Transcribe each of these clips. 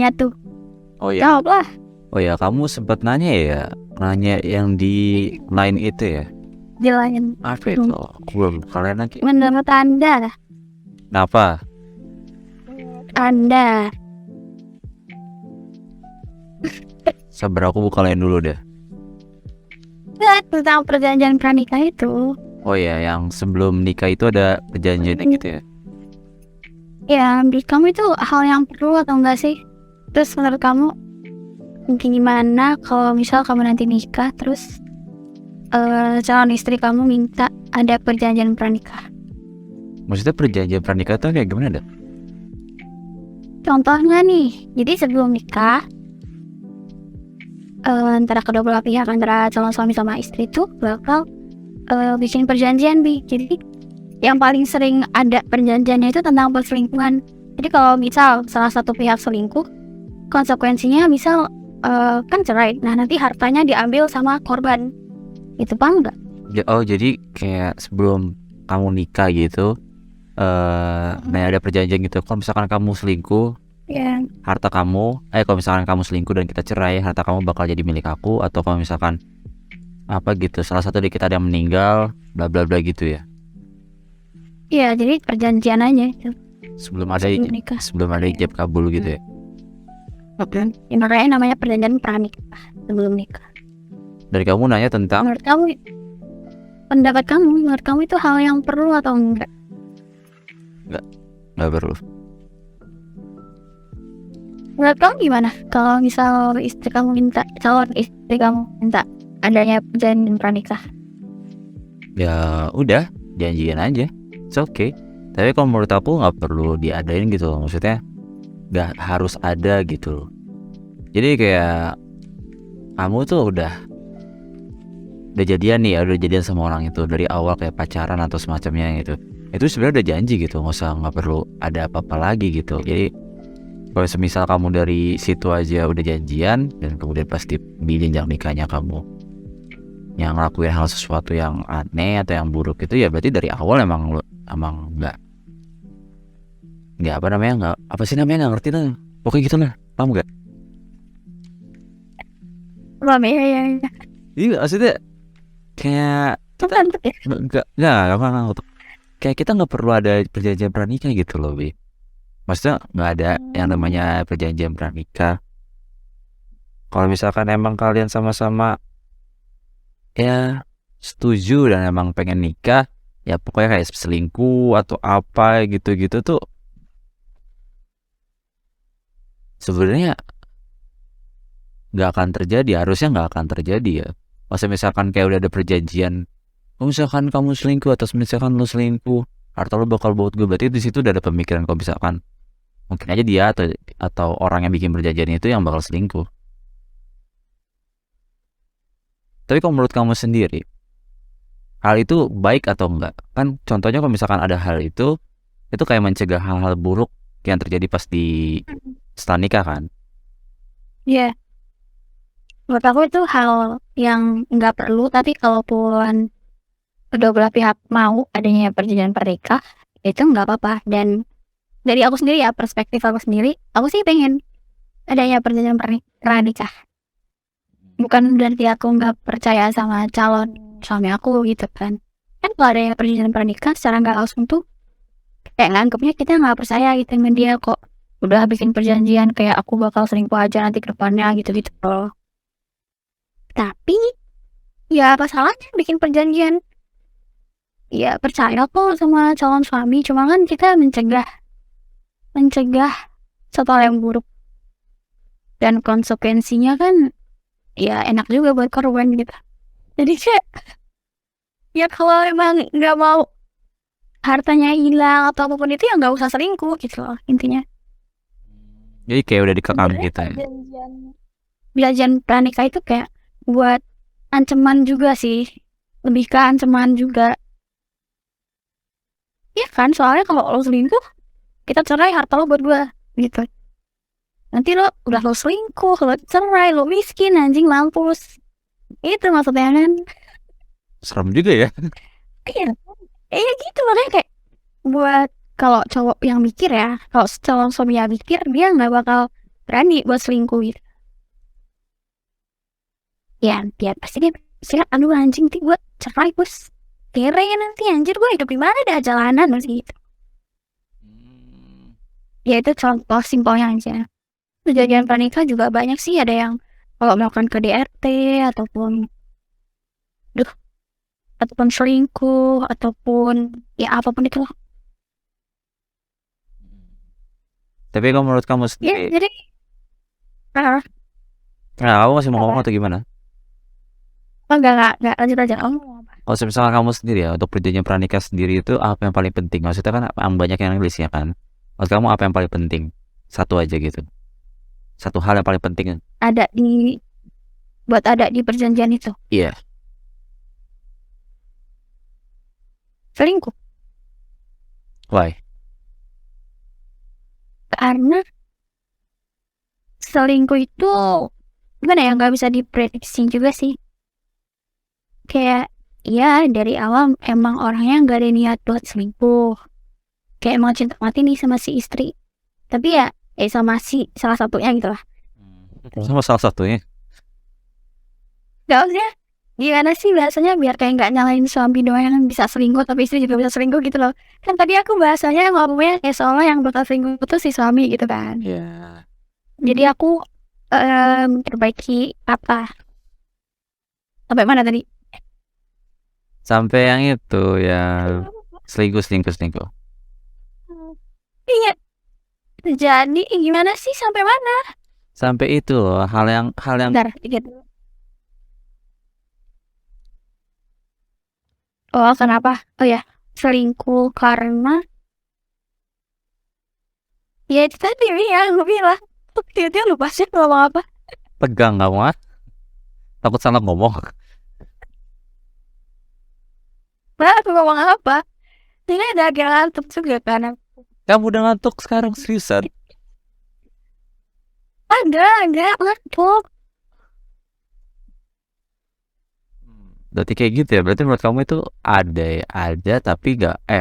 nanya tuh. Oh ya. Jawab lah. Oh ya, kamu sempat nanya ya, nanya yang di line itu ya. Jelasin. Apa itu? Belum kalian lagi. Menurut Anda, Kenapa? Anda Sabar, aku buka line dulu deh. tentang perjanjian pranikah itu. Oh ya, yang sebelum nikah itu ada perjanjian gitu ya. Ya, menurut kamu itu hal yang perlu atau enggak sih? Terus menurut kamu mungkin gimana kalau misal kamu nanti nikah terus calon istri kamu minta ada perjanjian pranikah? Maksudnya perjanjian pranikah itu kayak gimana dah? Contohnya nih, jadi sebelum nikah antara kedua belah pihak, antara calon suami sama istri itu bakal bikin perjanjian bi. Jadi yang paling sering ada perjanjiannya itu tentang perselingkuhan. Jadi kalau misal salah satu pihak selingkuh, konsekuensinya misal kan cerai. Nah nanti hartanya diambil sama korban. Itu paham nggak? Oh jadi kayak sebelum kamu nikah gitu, nah ada perjanjian gitu. Kalau misalkan kamu selingkuh, Ya. harta kamu, kalau misalkan kamu selingkuh dan kita cerai, harta kamu bakal jadi milik aku. Atau kalau misalkan apa gitu, salah satu dari kita ada yang meninggal, bla bla bla gitu ya. Iya, jadi perjanjian aja itu. Sebelum ada Nikah. sebelum ada ijab kabul gitu ya. Ya, makanya namanya perjanjian pranikah sebelum nikah. Dari kamu nanya tentang Menurut kamu, pendapat kamu, menurut kamu itu hal yang perlu atau enggak? nggak perlu. Menurut kamu gimana? Kalau misal calon istri kamu minta adanya perjanjian pranikah. Ya udah, janjian aja, it's okay. Tapi kalau menurut aku nggak perlu diadain gitu loh. Maksudnya nggak harus ada gitu loh. Jadi kayak kamu tuh udah jadian nih ya, udah jadian sama orang itu dari awal kayak pacaran atau semacamnya gitu. Itu sebenarnya udah janji gitu, nggak perlu ada apa-apa lagi gitu. Jadi kalau semisal kamu dari situ aja udah janjian dan kemudian pasti di jenjang nikahnya kamu yang ngelakuin hal sesuatu yang aneh atau yang buruk itu, ya berarti dari awal emang nggak apa namanya, nggak apa sih namanya, nggak ngerti lah, pokoknya gitu lah, paham nggak? Paham ya? Iya, maksudnya kayak kita nggak kayak kita nggak perlu ada perjanjian pranikah gitu loh, Bi. Maksudnya nggak ada yang namanya perjanjian pranikah. Kalau misalkan emang kalian sama-sama ya setuju dan emang pengen nikah, ya pokoknya kayak selingkuh atau apa gitu-gitu tuh sebenarnya nggak akan terjadi, harusnya nggak akan terjadi ya. Masa misalkan kayak udah ada perjanjian, misalkan kamu selingkuh atau misalkan lu selingkuh, harta lu bakal buat gue, berarti di situ udah ada pemikiran kalau misalkan mungkin aja dia atau orang yang bikin perjanjian itu yang bakal selingkuh. Tapi kalau menurut kamu sendiri, hal itu baik atau enggak? Kan contohnya kalau misalkan ada hal itu kayak mencegah hal-hal buruk yang terjadi pas di setelah nikah kan? Iya. Menurut aku itu hal yang nggak perlu, tapi kalaupun kedua belah pihak mau adanya perjanjian pranikah, itu nggak apa-apa. Dan dari aku sendiri ya, perspektif aku sendiri, aku sih pengen adanya perjanjian pranikah. Bukan berarti aku nggak percaya sama calon suami aku gitu kan. Kan kalau adanya perjanjian pranikah secara nggak langsung tuh kayak nganggapnya kita nggak percaya gitu sama dia, kok udah bikin perjanjian kayak aku bakal selingkuh aja nanti ke depannya gitu-gitu loh. Tapi ya apa salahnya bikin perjanjian? Ya percaya kok sama calon suami, cuma kan kita mencegah satu hal yang buruk, dan konsekuensinya kan ya enak juga buat korban gitu. Jadi kayak ya kalau emang nggak mau hartanya hilang atau apapun itu ya nggak usah selingkuh gitu loh intinya. Jadi kayak udah dikekang gitu ya. Perjanjian pranikah itu kayak buat ancaman juga sih, lebih ke ancaman juga. Ya kan, soalnya kalau lo selingkuh, kita cerai, harta lo buat gue gitu. Nanti lo udah lo selingkuh, lo cerai, lo miskin, anjing mampus. Itu maksudnya kan. Serem juga ya. Iya gitu, makanya kayak buat kalau cowok yang mikir ya, kalau calon suami yang mikir, dia nggak bakal berani buat selingkuh gitu. Ya pasti dia siap, aduh anjing gue cerai bos, kere nanti anjir gue hidup di mana dah jalanan masih gitu. Ya itu contoh simpelnya aja. Perjanjian pranikah juga banyak sih, ada yang kalau melakukan KDRT ataupun selingkuh ataupun ya apapun itu lah. Tapi kalau menurut kamu Ya sendiri, jadi kamu masih mau ngomong atau gimana? enggak lanjut aja. Oh, misalnya kamu sendiri ya, untuk perjanjian pranikah sendiri itu apa yang paling penting? Maksudnya kan banyak yang nulis ya kan. Menurut kamu apa yang paling penting? Satu aja gitu. Satu hal yang paling penting. Ada di perjanjian itu. Iya. Selingkuh. Why? Karena selingkuh itu gimana ya, nggak bisa diprediksi juga sih. Kayak ya dari awal emang orangnya nggak ada niat buat selingkuh, kayak emang cinta mati nih sama si istri, tapi ya sama si salah satunya gitu lah. Sama salah satunya. Gak usah gimana sih bahasanya biar kayak nggak nyalain suami doang yang bisa selingkuh tapi istri juga bisa selingkuh gitu loh. Kan tadi aku bahasanya ngomongnya kayak soalnya yang bakal selingkuh itu si suami gitu kan. Iya. Jadi aku perbaiki apa sampai mana tadi? Sampai yang itu ya, selingkuh. Iya. Jadi gimana sih sampai mana? Sampai itu loh, hal yang Bentar, dikit. Oh, kenapa? Oh ya, selingkuh karena ya itu tadi ya gue bilang. Tiba-tiba lupa sih ngomong apa. tegang kamu ah. Takut salah ngomong. Nah, aku ngomong apa? Ini ada agak ngantuk juga kan. Kamu udah ngantuk sekarang, seriusan? Enggak ngantuk. Berarti kayak gitu ya. Berarti menurut kamu itu ada tapi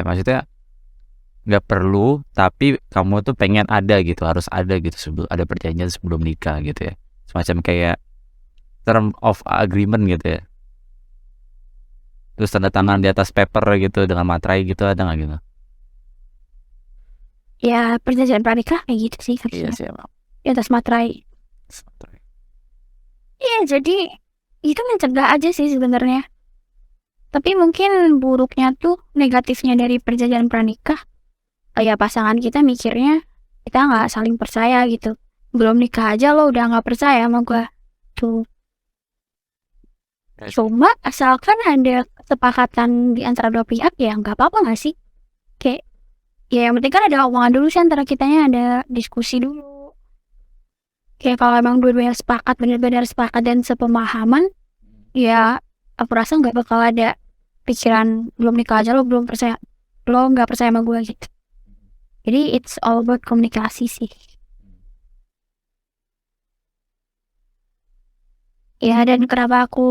maksudnya nggak perlu, tapi kamu tuh pengen ada gitu, harus ada gitu sebelum ada perjanjian sebelum nikah gitu ya. Semacam kayak term of agreement gitu ya. Terus tanda tangan di atas paper gitu dengan materai gitu, ada nggak gitu? Ya perjanjian pranikah kayak gitu sih. Iya sih emang. Di atas materai. Iya jadi itu mencegah aja sih sebenarnya. Tapi mungkin buruknya tuh negatifnya dari perjanjian pranikah. Ya pasangan kita mikirnya kita nggak saling percaya gitu. Belum nikah aja lo udah nggak percaya sama gue tuh. Cuma asalkan ada kesepakatan di antara dua pihak ya nggak apa-apa nggak sih? Kayak ya yang penting kan ada omongan dulu sih antara kitanya, ada diskusi dulu. Kayak kalau emang dua-duanya sepakat, benar-benar sepakat dan sepemahaman, ya aku rasa nggak bakal ada pikiran belum nikah aja lo belum percaya, lo nggak percaya sama gue gitu. Jadi it's all about komunikasi sih. Ya dan kenapa aku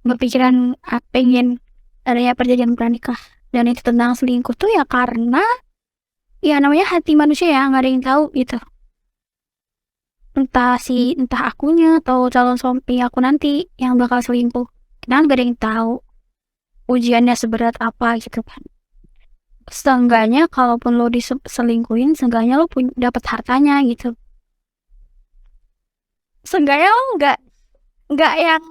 berpikiran pengen adanya perjanjian pranikah dan itu tentang selingkuh tuh ya karena ya namanya hati manusia ya, nggak ada yang tahu gitu. Entah akunya atau calon suami aku nanti yang bakal selingkuh, kita nggak ada yang tahu ujiannya seberat apa gitu kan. Seenggaknya kalaupun lo diselingkuhin, seenggaknya lo dapat hartanya gitu. Seenggaknya lo nggak yang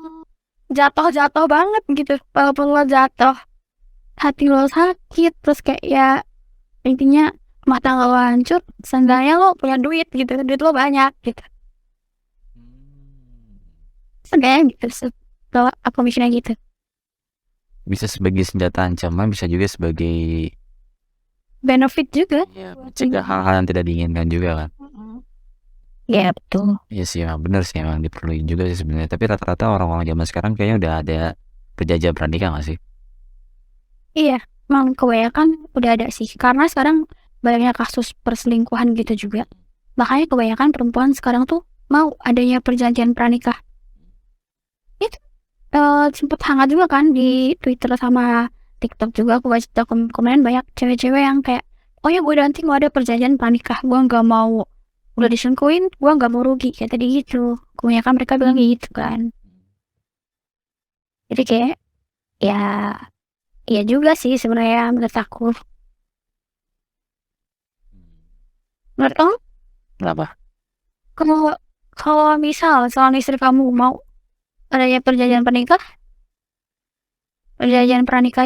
jatuh banget gitu. Walaupun lo jatuh, hati lo sakit, terus kayak ya intinya mata lo hancur, seenggaknya lo punya duit gitu, duit lo banyak gitu. Seenggaknya gitu, kalau aku mikirnya gitu. Bisa sebagai senjata ancaman, bisa juga sebagai Benefit juga. ya, mencegah hal-hal yang tidak diinginkan juga kan. Ya betul. Iya sih, emang bener sih, emang diperluin juga sih sebenarnya. Tapi rata-rata orang-orang zaman sekarang kayaknya udah ada perjanjian pranikah nggak sih? Iya, emang kebanyakan udah ada sih. Karena sekarang banyaknya kasus perselingkuhan gitu juga. Makanya kebanyakan perempuan sekarang tuh mau adanya perjanjian pranikah. Itu sempet hangat juga kan di Twitter sama TikTok juga. Aku baca komen banyak cewek-cewek yang kayak, oh ya gue nanti mau ada perjanjian pranikah, gue nggak mau udah diselingkuhin gue nggak mau rugi kayak tadi gitu. Kebanyakan mereka bilang gitu kan. Jadi kayak ya iya juga sih sebenarnya menurut aku. Menurut kamu Kenapa? kalau kalau misal suami istri kamu mau adanya perjanjian pernikah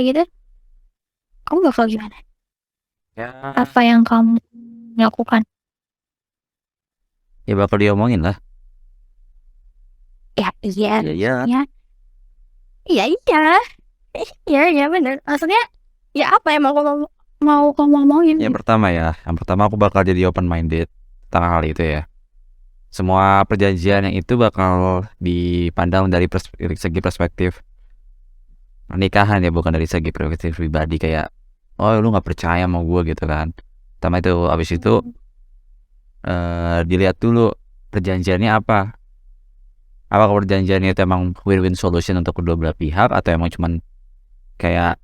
gitu, kamu bakal gimana? Ya, Apa yang kamu lakukan? ya bakal diomongin lah. Ya iya, Iya. ya iya iya iya iya bener. Maksudnya ya apa yang mau kamu ngomongin? Yang pertama aku bakal jadi open minded tentang hal itu ya. Semua perjanjian yang itu bakal dipandang dari segi perspektif pernikahan ya, bukan dari segi perspektif pribadi kayak oh lu nggak percaya sama gue gitu kan. Pertama itu, abis itu dilihat dulu perjanjiannya apa. Apakah perjanjiannya itu emang win-win solution untuk kedua belah pihak atau emang cuman kayak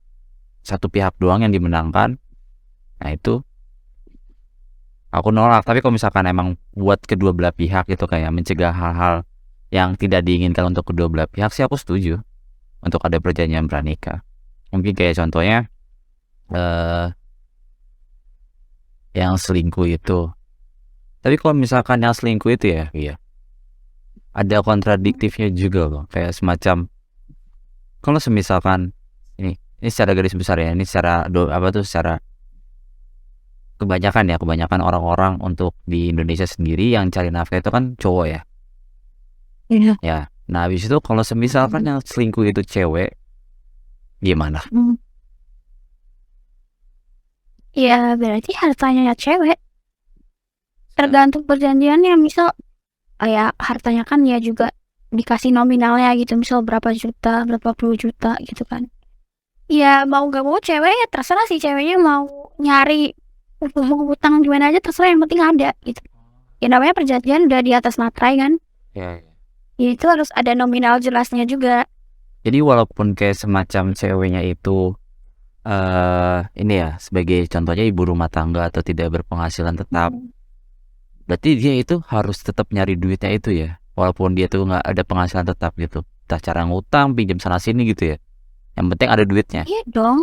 satu pihak doang yang dimenangkan. Nah itu aku nolak. Tapi kalau misalkan emang buat kedua belah pihak itu kayak mencegah hal-hal yang tidak diinginkan untuk kedua belah pihak sih aku setuju untuk ada perjanjian pranikah. Mungkin kayak contohnya yang selingkuh itu. Tapi kalau misalkan yang selingkuh itu ya, iya, ada kontradiktifnya juga loh. Kayak semacam kalau semisalkan ini secara garis besar ya, ini secara secara kebanyakan orang-orang untuk di Indonesia sendiri yang cari nafkah itu kan cowok ya. Iya. Ya. Nah, habis itu kalau semisalkan yang selingkuh itu cewek, gimana? Ya berarti hartanya cewek. Tergantung perjanjiannya, misal ya hartanya kan ya juga dikasih nominalnya gitu, misal berapa juta, berapa puluh juta gitu kan. Ya mau gak mau cewek ya terserah sih, ceweknya mau nyari mau hutang gimana aja terserah, yang penting ada gitu. Ya namanya perjanjian udah di atas materai kan. Ya. Ya itu harus ada nominal jelasnya juga. Jadi walaupun kayak semacam ceweknya itu ini ya sebagai contohnya ibu rumah tangga atau tidak berpenghasilan tetap, berarti dia itu harus tetap nyari duitnya itu ya, walaupun dia tuh nggak ada penghasilan tetap gitu, entah cara ngutang pinjam sana sini gitu ya, yang penting ada duitnya. Iya dong.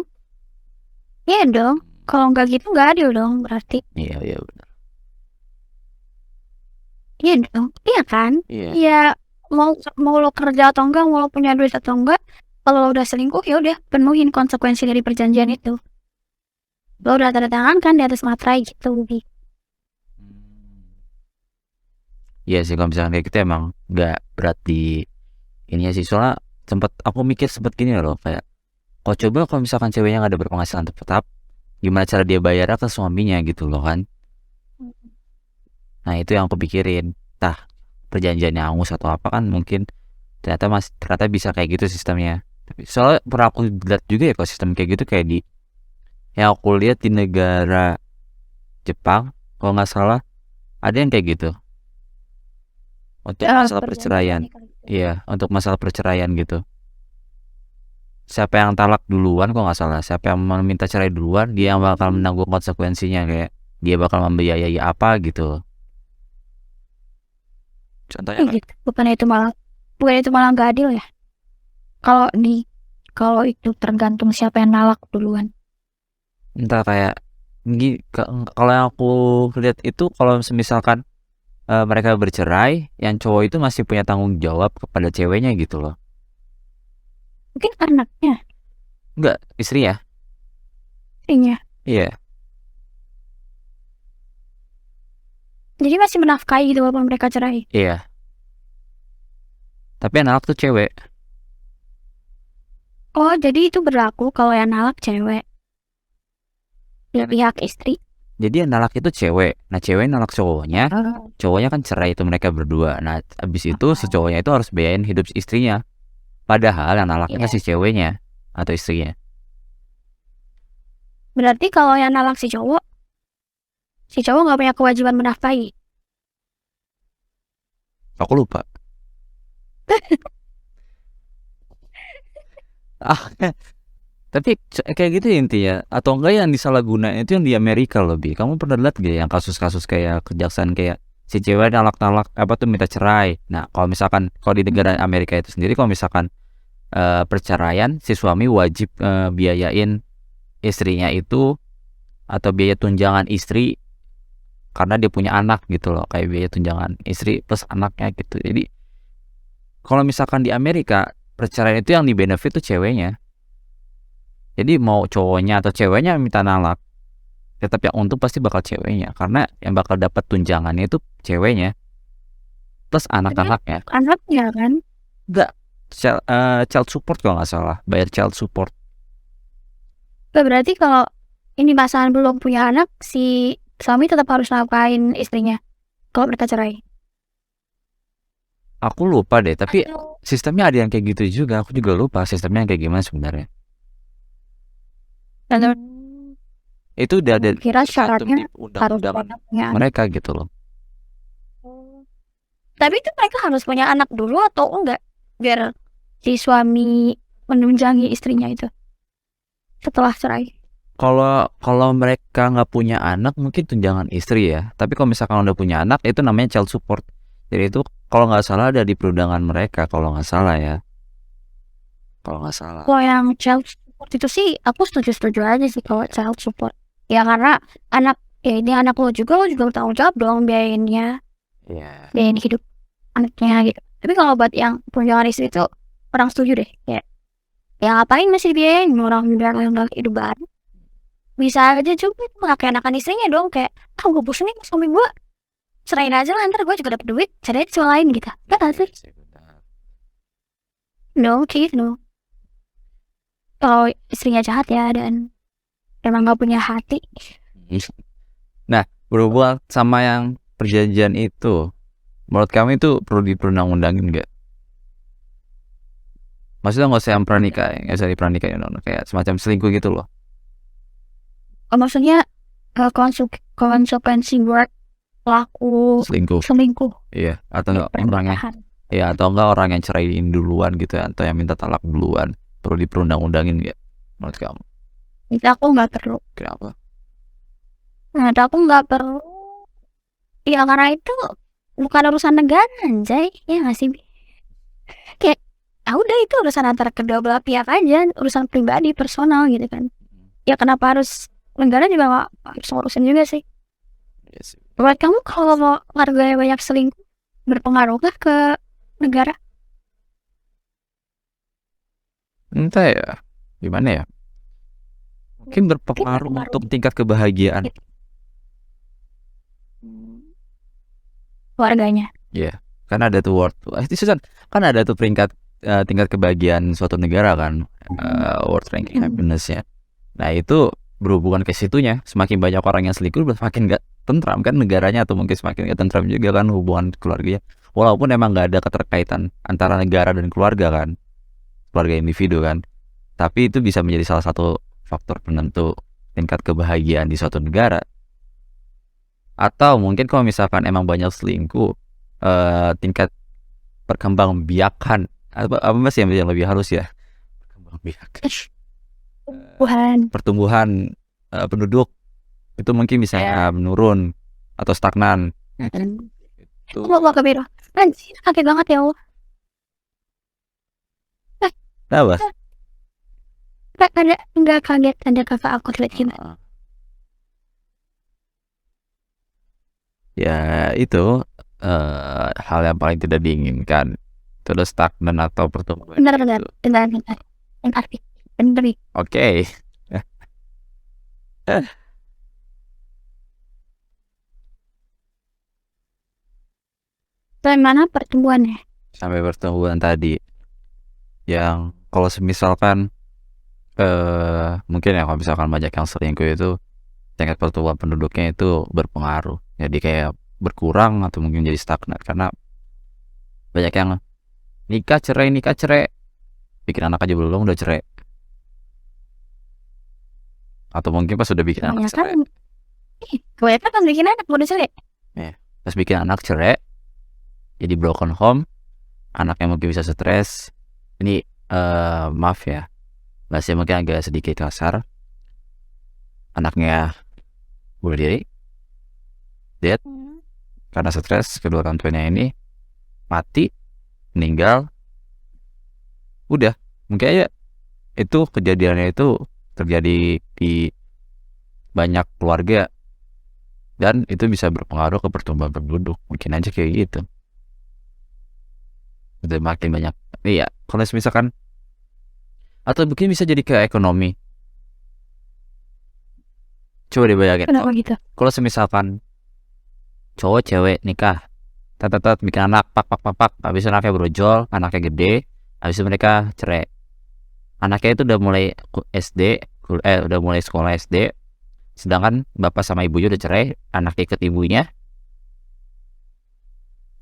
Iya dong. Kalau nggak gitu nggak adil dong berarti. Iya benar. Iya dong. Iya kan? Iya. Ya mau lo kerja atau enggak, mau lo punya duit atau enggak, kalau lo udah selingkuh ya udah penuhin konsekuensi dari perjanjian itu. Lo udah tanda tangan kan di atas materai gitu. Iya sih kalau misalkan kayak gitu emang nggak berat di ini ya sih, soalnya sempet gini loh kayak kok coba kalau misalkan ceweknya nggak ada berpenghasilan tetap, gimana cara dia bayar ke suaminya gitu loh kan. Nah itu yang aku pikirin, tah perjanjiannya angus atau apa kan mungkin ternyata bisa kayak gitu sistemnya. Tapi soalnya pernah aku lihat juga ya kalau sistem kayak gitu kayak yang aku lihat di negara Jepang kalau nggak salah ada yang kayak gitu untuk masalah perceraian. Iya, untuk masalah perceraian gitu. Siapa yang talak duluan kok nggak salah, siapa yang meminta cerai duluan dia yang bakal menanggung konsekuensinya, kayak dia bakal membiayai apa gitu. Contohnya Gitu. Bukannya itu malah nggak adil ya? Kalau itu tergantung siapa yang nalak duluan. entah kayak kalau yang aku lihat itu kalau misalkan mereka bercerai, yang cowok itu masih punya tanggung jawab kepada ceweknya gitu loh. Mungkin anaknya, Enggak, istri ya. istrinya. Iya. Jadi masih menafkahi gitu walaupun mereka cerai. Iya. Tapi yang nalak tuh cewek. Oh, jadi itu berlaku kalau yang nalak cewek. Ya pihak istri. Jadi yang nalak itu cewek. Nah cewek nalak cowoknya. Cowoknya kan cerai itu mereka berdua. Nah abis itu si cowoknya itu harus biayain hidup istrinya. Padahal yang nalaknya si ceweknya atau istrinya. Berarti kalau yang nalak si cowok nggak punya kewajiban menafkahi. Aku lupa. Tapi kayak gitu ya intinya. Atau enggak yang disalahgunain itu yang di Amerika lebih. Kamu pernah lihat gak yang kasus-kasus kayak kejaksaan kayak si cewek nolak minta cerai. Nah, kalau misalkan kalau di negara Amerika itu sendiri, kalau misalkan perceraian, si suami wajib biayain istrinya itu, atau biaya tunjangan istri karena dia punya anak gitu loh, kayak biaya tunjangan istri plus anaknya gitu. Jadi kalau misalkan di Amerika, perceraian itu yang di benefit tuh ceweknya. Jadi mau cowoknya atau ceweknya minta nolak, tetap yang untung pasti bakal ceweknya, karena yang bakal dapat tunjangannya itu ceweknya plus anak-anaknya. Anaknya kan? Enggak, child support kalau nggak salah, bayar child support. Berarti kalau ini pasangan belum punya anak, si suami tetap harus nafkahin istrinya kalau mereka cerai. Aku lupa deh, tapi Atau sistemnya ada yang kayak gitu juga. Aku juga lupa sistemnya kayak gimana sebenarnya. Itu udah ada kira tercantum syaratnya di harus undang-undangan punya anak. mereka gitu loh. Tapi itu mereka harus punya anak dulu atau enggak, biar si suami menunjangi istrinya itu setelah cerai. Kalau mereka nggak punya anak, mungkin tunjangan istri ya. Tapi kalau misalkan udah punya anak, itu namanya child support. Jadi itu kalau nggak salah ada di perundangan mereka, kalau nggak salah ya. Kalau nggak salah. Kalau yang child support itu sih aku setuju aja sih kalau child support. Ya karena anak, ya ini anak lo juga bertanggung jawab dong biayainnya, Iya. biayain hidup anaknya gitu. Tapi kalau buat yang tunjangan istri itu orang setuju deh. Ya ngapain masih dibiayain, orang biar hidup baru. Bisa aja juga pakai anakan istrinya dong, kayak gue bosan nih suami gue, serahin aja lah, ntar gue juga dapet duit, cari aja cowok lain gitu. Gak sih? No, cheat no. Kalau istrinya jahat ya dan emang gak punya hati. Nah, berhubungan sama yang perjanjian itu, menurut kami itu perlu diperundang-undangin nggak? Maksudnya nggak usah yang pranikah, nggak usah dipernikah, kayak semacam selingkuh gitu loh. Maksudnya konsekuensi buat pelaku selingkuh. Iya, atau enggak orangnya. Ya, atau enggak orang yang ceraiin duluan gitu ya, atau yang minta talak duluan, perlu diperundang-undangin nggak menurut kamu? Itu aku nggak perlu. Kenapa? Nah, aku nggak perlu. Ya karena itu bukan urusan negara, anjay. Ya nggak sih? Kayak, udah itu urusan antara kedua belah pihak aja, urusan pribadi, personal gitu kan. Ya kenapa harus, negara juga nggak harus ngurusin juga sih. Yes. Buat kamu kalau warganya banyak selingkuh, berpengaruh gak ke negara? Entah ya, gimana ya? Mungkin berpengaruh untuk tingkat kebahagiaan warganya. Iya, kan ada tuh kan ada tuh peringkat tingkat kebahagiaan suatu negara kan, World Ranking Happiness-nya. Nah, itu berhubungan ke situnya. Semakin banyak orang yang selingkuh, semakin gak tentram kan negaranya, atau mungkin semakin gak tentram juga kan hubungan keluarganya. Walaupun emang gak ada keterkaitan antara negara dan keluarga kan, keluarga individu kan. Tapi itu bisa menjadi salah satu faktor penentu tingkat kebahagiaan di suatu negara. Atau mungkin kalau misalkan emang banyak selingkuh, tingkat perkembangbiakan apa masih yang lebih halus ya, pertumbuhan penduduk itu mungkin bisa menurun atau stagnan. Itu mau ke biro, anjir kaget banget ya Allah. Kenapa? Enggak kaget, ada kakak aku lihat gitu. Ya itu hal yang paling tidak diinginkan, terus stagnan atau pertumbuhan. Bentar. Oke. Sampai mana pertumbuhannya? Sampai pertumbuhan tadi, yang kalau misalkan mungkin ya kalau misalkan banyak yang selingkuh itu tingkat pertumbuhan penduduknya itu berpengaruh, jadi kayak berkurang atau mungkin jadi stagnan karena banyak yang nikah cerai, bikin anak aja belum udah cerai, atau mungkin pas udah bikin anak cerai, kebanyakan kan bikin anak udah cerai, pas bikin anak cerai jadi broken home, anaknya mungkin bisa stres. Ini maaf ya, bahasanya mungkin agak sedikit kasar, anaknya bunuh diri, dead, karena stres kedua orang tuanya ini mati, meninggal, udah mungkin aja itu kejadiannya itu terjadi di banyak keluarga dan itu bisa berpengaruh ke pertumbuhan penduduk, mungkin aja kayak gitu. Udah makin banyak. Iya, kalau misalkan atau mungkin bisa jadi ke ekonomi. Coba dibayangin. Kenapa gitu? Kalau misalkan cowok cewek nikah, tat bikin anak, pak, habis itu anaknya brojol, anaknya gede, habis itu mereka cerai. Anaknya itu udah mulai SD, udah mulai sekolah SD, sedangkan bapak sama ibunya udah cerai, anaknya ikut ibunya,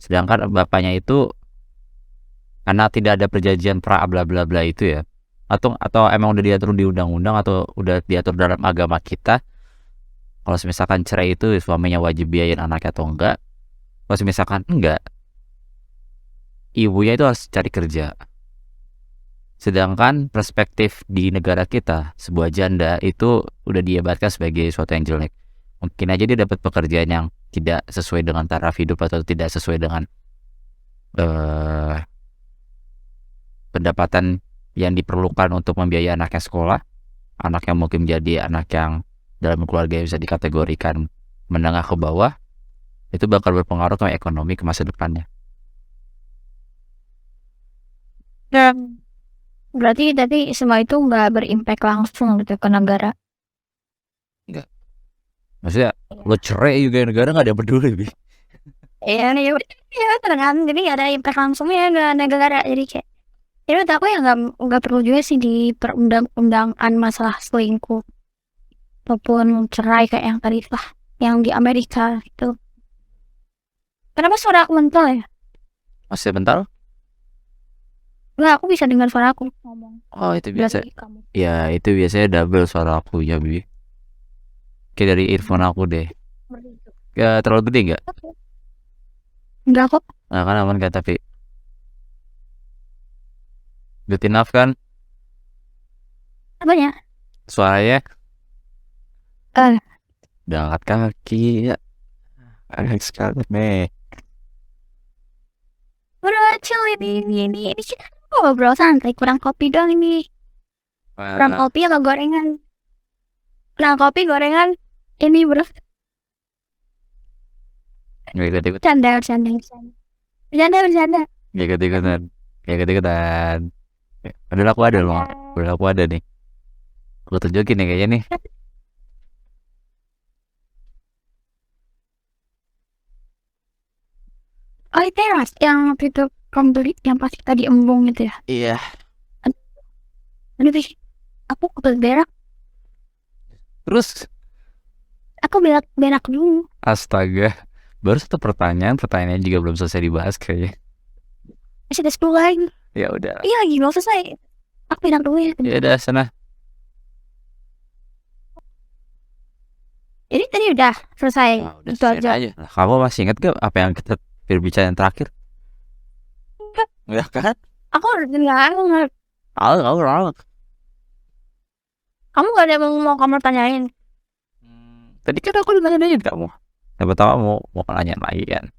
sedangkan bapaknya itu karena tidak ada perjanjian pra bla bla bla itu ya, atau emang udah diatur di undang-undang atau udah diatur dalam agama kita, kalau misalkan cerai itu suaminya wajib biayain anaknya atau enggak. Kalau misalkan enggak, ibunya itu harus cari kerja. Sedangkan perspektif di negara kita, sebuah janda itu udah diibaratkan sebagai sesuatu yang jelek. Mungkin aja dia dapat pekerjaan yang tidak sesuai dengan taraf hidup atau tidak sesuai dengan pendapatan yang diperlukan untuk membiayai anaknya sekolah. Anak yang mungkin menjadi anak yang dalam keluarga yang bisa dikategorikan menengah ke bawah, itu bakal berpengaruh ke ekonomi ke masa depannya. Dan berarti tadi semua itu nggak berimpact langsung gitu ke negara. Enggak. Maksudnya lo cerai juga negara nggak ada yang peduli, Bi. Iya nih, ya kan. Jadi nggak ada impact langsungnya ke negara. Jadi kayak, ya menurut aku ya nggak perlu juga sih di perundang-undangan masalah selingkuh ataupun cerai kayak yang tadi lah, yang di Amerika itu. Kenapa suara aku mental ya? Masih bentar? Nggak, aku bisa dengar suara aku ngomong. Oh itu biasa. Berarti kamu. Ya itu biasanya double suara aku ya, Bi. Kayak dari earphone aku deh. Ya terlalu gede nggak? Enggak kok. Nah kan aman kan, tapi good enough kan Apanya? suaranya? Eh, Udah angkat kaki ya. Agak sekali nih. udah chill ini kita ngobrol santai, kurang kopi dong ini. Kurang kopi atau gorengan? Kurang kopi, gorengan ini bro. Gak ikut-ikut. Bercanda. Gak ikut-ikutan. Padahal aku ada loh. Padahal aku ada nih. Aku tunjukin nih kayaknya nih. Oh itu yang waktu itu kamu beli yang pasti tadi embung gitu ya? Iya. Aduh aku berak. Terus? Aku berak dulu. Astaga. Baru satu pertanyaan juga belum selesai dibahas kayaknya. Masih ada 10 lagi. Ya udah. Iya lagi belum selesai. Aku berak dulu ya. Ya udah sana. Jadi tadi udah selesai. Nah, udah Itu aja. aja. Nah, kamu masih ingat gak apa yang kita berbicara yang terakhir? Enggak kan? Aku udah dengar. Kamu gak ada yang mau kamu tanyain? Tadi kan aku udah nanyain kamu. Siapa tahu mau nanya lagi kan?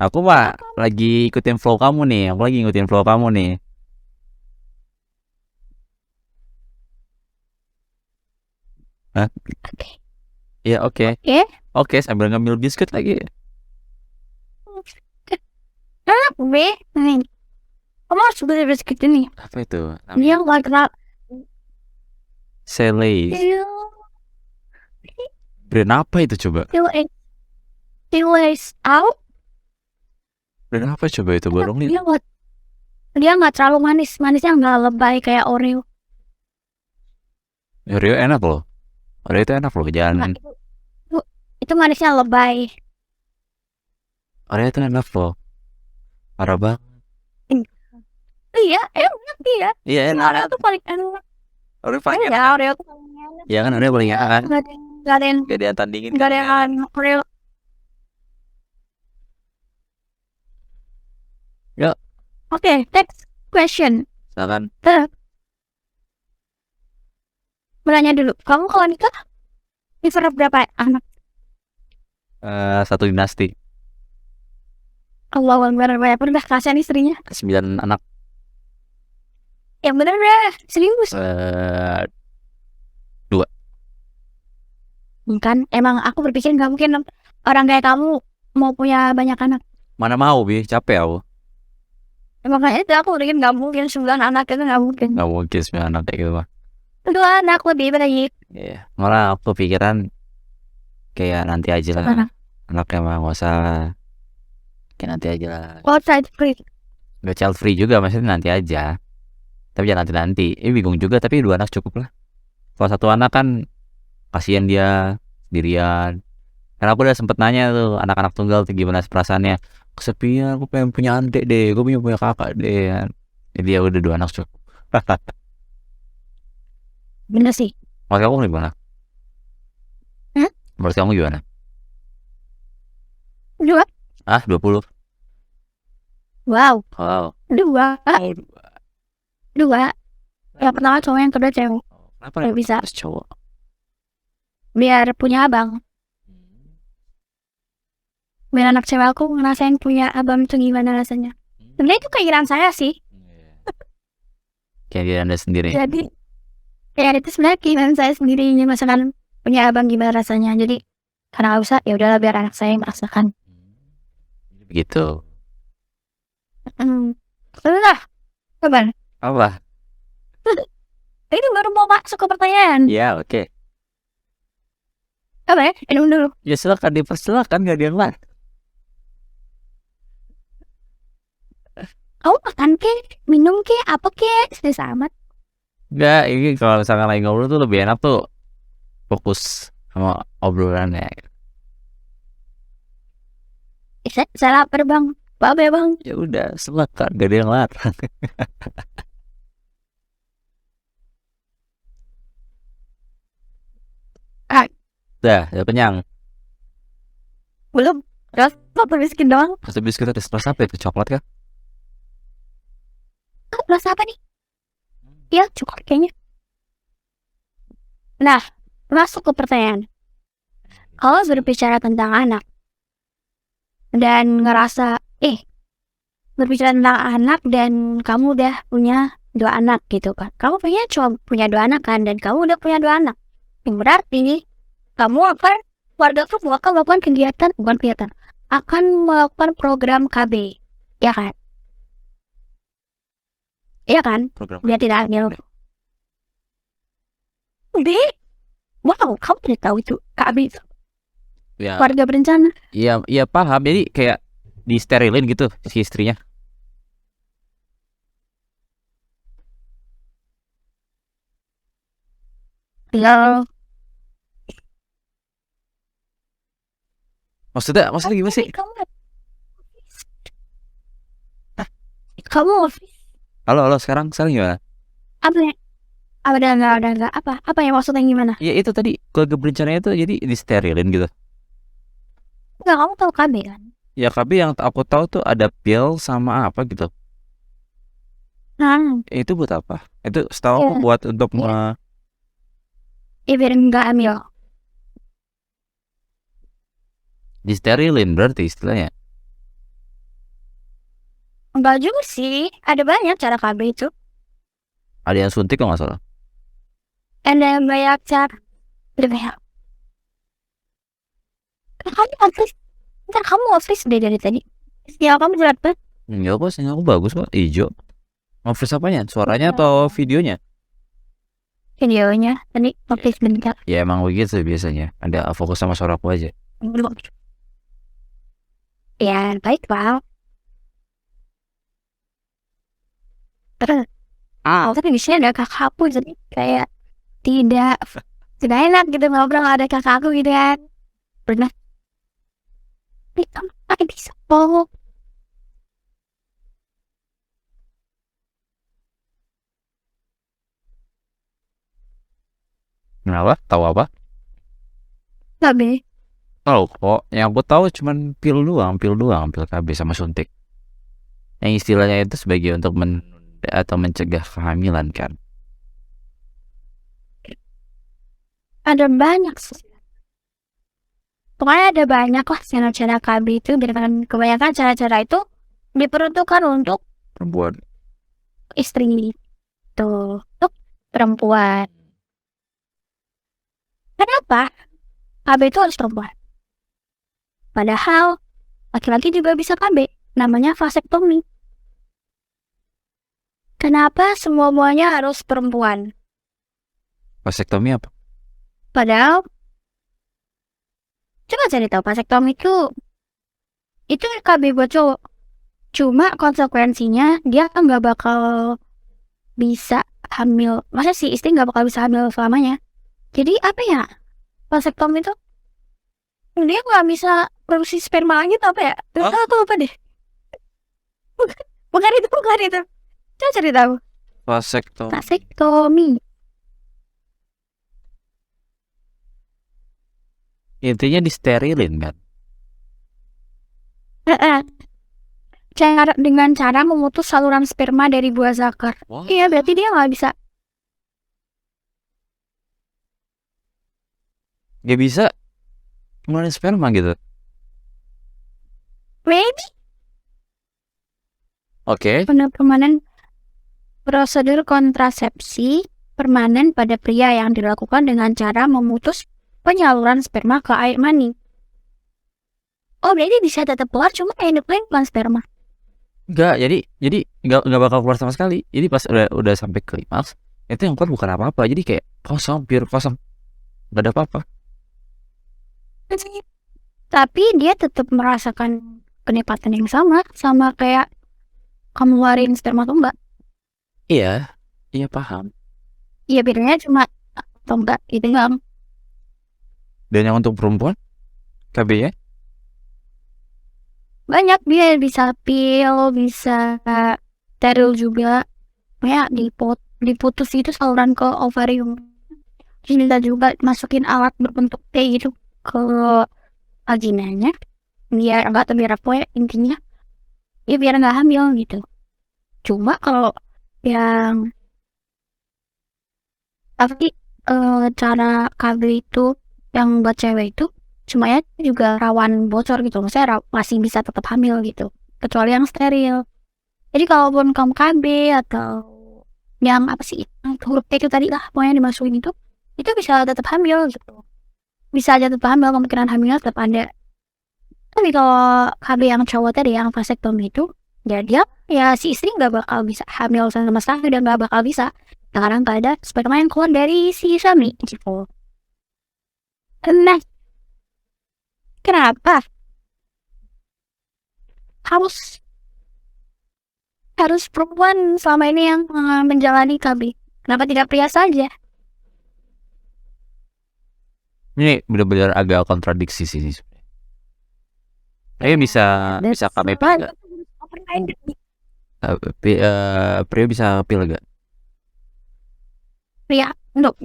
Aku mah lagi ikutin flow kamu nih. Aku lagi ngikutin flow kamu nih. Hah? Oke. Ya oke. Oke sambil ngambil biskuit lagi. Kamu harus beli biskuit ini. Apa itu? Dia nggak kenal. Selays. Brand apa itu coba? Selays out. Brand apa coba itu baru nih? Dia nggak terlalu manis. Manisnya nggak lebay kayak Oreo. Oreo enak loh. Oreo itu enak loh jangan. Itu manisnya lebay. Oreo itu enak loh. Parah banget. Iya, enak iya. Iya enak. Oreo tuh paling enak. Oreo paling enak. Ya, Oreo tuh paling enak. Iya kan Oreo paling enak kan? Gak ada yang tandingin. Gak ada yang Oreo. Ya. Oke, next question. Silakan. Bertanya dulu, kamu kalau nikah prefer berapa anak? 1 dinasti. Allahu Akbar, banyak udah kasihan istrinya. 9 anak. Yang bener deh, serius. 2. Kan emang aku berpikir nggak mungkin orang kayak kamu mau punya banyak anak. Mana mau, Bi? Capek aku. Makanya itu aku pikir nggak mungkin 9 anak itu nggak mungkin. Nggak mungkin 9 anak kayak gitu mah. 2 anak lebih baik. Iya. Malah aku pikiran kayak nanti aja lah. Mana? Anaknya mah nggak usah. Kayak nanti aja lah. Outside free. Nggak child free juga, maksudnya nanti aja. Tapi jangan nanti. Bingung juga, tapi 2 anak cukup lah. Kalau 1 anak kan kasihan dia sendirian. Karena aku udah sempet nanya tuh anak-anak tunggal tuh gimana perasaannya. Kesepian, aku pengen punya adik deh, gue punya kakak deh. Jadi ya udah 2 anak cukup. Bener sih. Menurut kamu gimana? Menurut kamu gimana? 2. 20. Wow. Wow. 2. 2. Yang pertama cowok, yang kedua cewek. Kenapa Nggak bisa. harus cowok? Biar punya abang. Biar anak cewek aku ngerasain punya abang itu gimana rasanya. Sebenarnya itu keinginan saya sih. Kayak diri Anda sendiri. Jadi ya itu sebenarnya keinginan saya sendiri, misalkan punya abang gimana rasanya. Jadi karena nggak usah, ya udahlah biar anak saya yang merasakan. Begitu. Udah, kabar. Apa? Ini baru mau masuk ke pertanyaan. Ya oke. Apa ya? Minum dulu. Ya silakan dipersilakan, gak ada yang lain. Kamu makan ke, minum ke, apa ke, susah amat. Enggak, ini kalau misalkan lagi ngobrol tuh lebih enak tuh fokus sama obrolannya. Saya lapar bang, apa ya bang? Ya udah, silakan, gak ada yang larang. Udah kenyang. Belum, terus apa miskin doang? Pasti biskuit ada rasa apa itu? Coklat kah? Rasa apa nih? Ya coklat kayaknya. Nah, masuk ke pertanyaan. Kalau berbicara tentang anak dan ngerasa berbicara tentang anak dan kamu udah punya 2 anak gitu kan, kamu pengen cuma punya 2 anak kan, dan kamu udah punya 2 anak, yang berarti kamu akan, keluarga kamu akan melakukan akan melakukan program KB, ya kan? Iya kan? Program. Dia tidak adil. Wow, kamu tidak tahu itu KB itu? Ya. Keluarga berencana. Iya paham. Jadi kayak disterilin gitu si istrinya. Ya. Maksudnya gimana sih? Kamu Halo, sekarang gimana? apa ya? Ada enggak apa yang maksudnya gimana? Ya itu tadi keluarga berencana itu jadi disterilin gitu. Enggak, kamu tahu KB kan? Ya KB yang aku tahu tuh ada pil sama apa gitu. Nah, Itu buat apa? Itu setahu aku buat untuk biar enggak hamil. disterilin berarti istilahnya. Enggak juga sih, ada banyak cara KB itu. Ada yang suntik kalau nggak salah. Ada banyak cara. Ada banyak. Kamu office deh dari tadi. Ya kamu jelek banget. Enggak kok, sinyal aku bagus kok, hijau. Office apanya? Suaranya atau videonya? Videonya tadi office bentar. Ya emang begitu biasanya. Ada fokus sama suaraku aja. Ya baik Pak. Terus tapi di sini ada kakakku, jadi kayak tidak enak gitu ngobrol ada kakakku gitu kan. Pernah kamu bisa bohong. Kenapa? Tahu apa? Tapi Tahu kok. Yang aku tahu cuman pil doang, pil KB sama suntik. Yang istilahnya itu sebagai untuk menunda atau mencegah kehamilan kan. ada banyak sih. Pokoknya ada banyak lah cara-cara KB itu, dan kebanyakan cara-cara itu diperuntukkan untuk Perempuan. istri tuh, untuk perempuan. Kenapa KB itu harus perempuan? Padahal laki-laki juga bisa KB, namanya vasektomi. Kenapa semuanya harus perempuan? Vasektomi apa? Padahal coba cari tahu, vasektomi itu KB buat cowok. Cuma konsekuensinya dia nggak bakal bisa hamil. Masa sih istri nggak bakal bisa hamil selamanya? Jadi apa ya? Vasektomi itu dia nggak bisa produksi sperma lagi atau apa ya? Hah? Aku lupa deh. Bukan itu. Coba cari tahu. Vasektomi. Vasektomi. Intinya disterilin kan? Dengan cara memutus saluran sperma dari buah zakar. Wah. Iya, berarti dia nggak bisa. Gak bisa ngeluarin sperma gitu. Maybe. Oke. Permanen prosedur kontrasepsi permanen pada pria yang dilakukan dengan cara memutus penyaluran sperma ke air mani. Oh, berarti bisa tetap keluar, cuma yang dikeluarin bukan sperma. Enggak, jadi nggak bakal keluar sama sekali. Jadi pas udah sampai klimaks, itu yang keluar bukan apa-apa. Jadi kayak kosong, pure kosong, nggak ada apa-apa. Tapi dia tetap merasakan kenikmatan yang sama kayak kamu ngeluarin sperma atau enggak. Iya, iya paham. Iya, bedanya cuma atau enggak gitu kan. Dan yang untuk perempuan, KB-nya Banyak, dia bisa pil, bisa steril juga. Kayak diputus itu saluran ke ovarium. Terus bisa juga masukin alat berbentuk T gitu ke vaginanya, biar enggak atau biar apa ya, intinya ya biar nggak hamil gitu. Cuma kalau yang tapi cara KB itu yang buat cewek itu cuma ya juga rawan bocor gitu, maksudnya masih bisa tetap hamil gitu, kecuali yang steril. Jadi kalaupun kamu KB atau yang apa sih huruf T itu tadi lah, pokoknya dimasukin itu bisa tetap hamil gitu, bisa aja tetap hamil, kemungkinan hamilnya tetap ada. Tapi kalau KB yang cowok tadi yang vasektomi itu ya dia ya si istri nggak bakal bisa hamil sama sekali, dan nggak bakal bisa karena nggak ada sperma yang keluar dari si suami gitu. Nah, kenapa harus perempuan selama ini yang menjalani KB? Kenapa tidak pria saja? ini benar-benar agak kontradiksi sih. Pria bisa KB nggak? Pria bisa pil nggak? Pria, untuk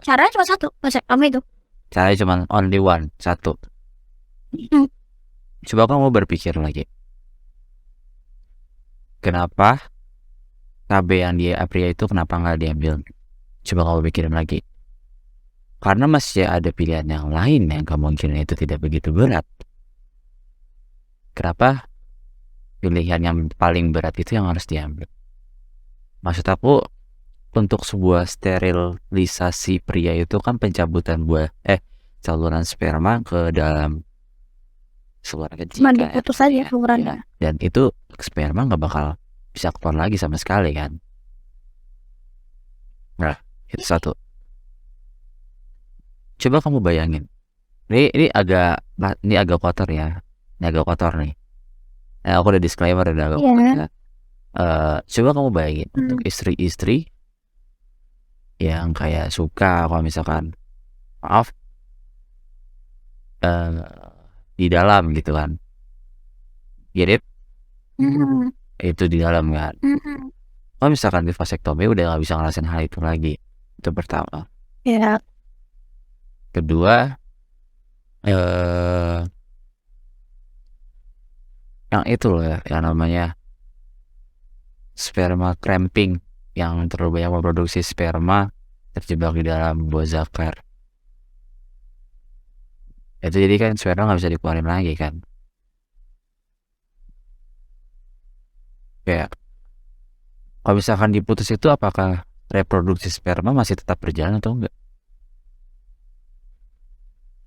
caranya cuma satu, vasektomi itu. Caranya cuma only one, satu. Coba kamu berpikir lagi. Kenapa KB yang dia pria itu kenapa nggak diambil? Coba kamu pikirin lagi. Karena masih ada pilihan yang lain yang kemungkinan itu tidak begitu berat. Kenapa pilihan yang paling berat itu yang harus diambil? Maksud aku, untuk sebuah sterilisasi pria itu kan pencabutan saluran sperma ke dalam saluran kencing. Cuma diputus aja salurannya. Dan itu sperma nggak bakal bisa keluar lagi sama sekali kan. Nah, itu satu. Coba kamu bayangin. Ini agak kotor ya. Ini agak kotor nih. Aku udah disclaimer udah agak kotor. Coba kamu bayangin untuk istri-istri yang kayak suka kalau misalkan maaf di dalam gitu kan. Get it? Itu di dalam kan. Kalau misalkan di vasektomi udah nggak bisa ngerasain hal itu lagi. Itu pertama. Ya. Kedua, yang itu loh ya, yang namanya sperma cramping, yang terlalu banyak memproduksi sperma terjebak di dalam buah zakar. Itu jadi kan sperma nggak bisa dikeluarin lagi kan. Kayak kalau misalkan diputus itu apakah reproduksi sperma masih tetap berjalan atau enggak?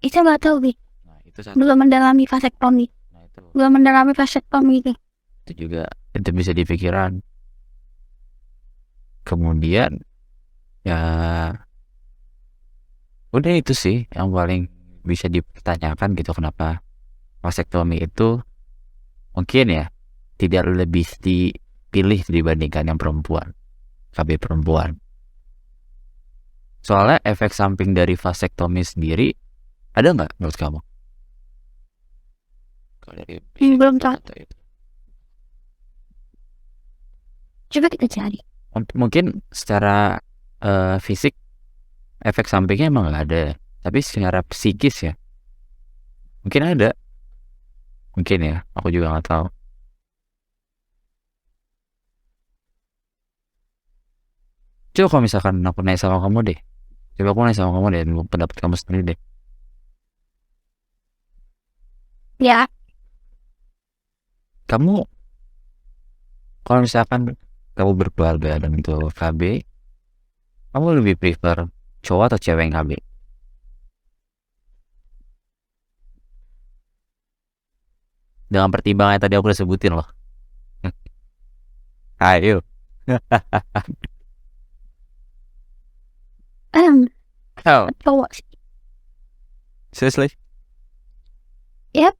Itu nggak tahu, Bi. Nah itu satu. Belum mendalami vasektomi. Nah itu Belum mendalami vasektomi itu. juga itu bisa dipikiran. Kemudian ya udah itu sih yang paling bisa dipertanyakan gitu, kenapa vasektomi itu mungkin ya tidak lebih dipilih dibandingkan yang perempuan, KB perempuan. Soalnya efek samping dari vasektomi sendiri ada nggak menurut kamu? Kalau dari Belum tahu. itu. Coba kita cari. Mungkin secara fisik efek sampingnya emang nggak ada, tapi secara psikis ya mungkin ada, mungkin ya, aku juga nggak tahu. Coba kalau misalkan aku nanya sama kamu deh, coba aku nanya sama kamu deh, pendapat kamu sendiri deh. Ya, Kamu kalau misalkan kamu berkeluarga dan itu KB, kamu lebih prefer cowok atau cewek yang KB? Dengan pertimbangan yang tadi aku udah sebutin loh. Ayo. Oh, cowok sih. seriously? Yep.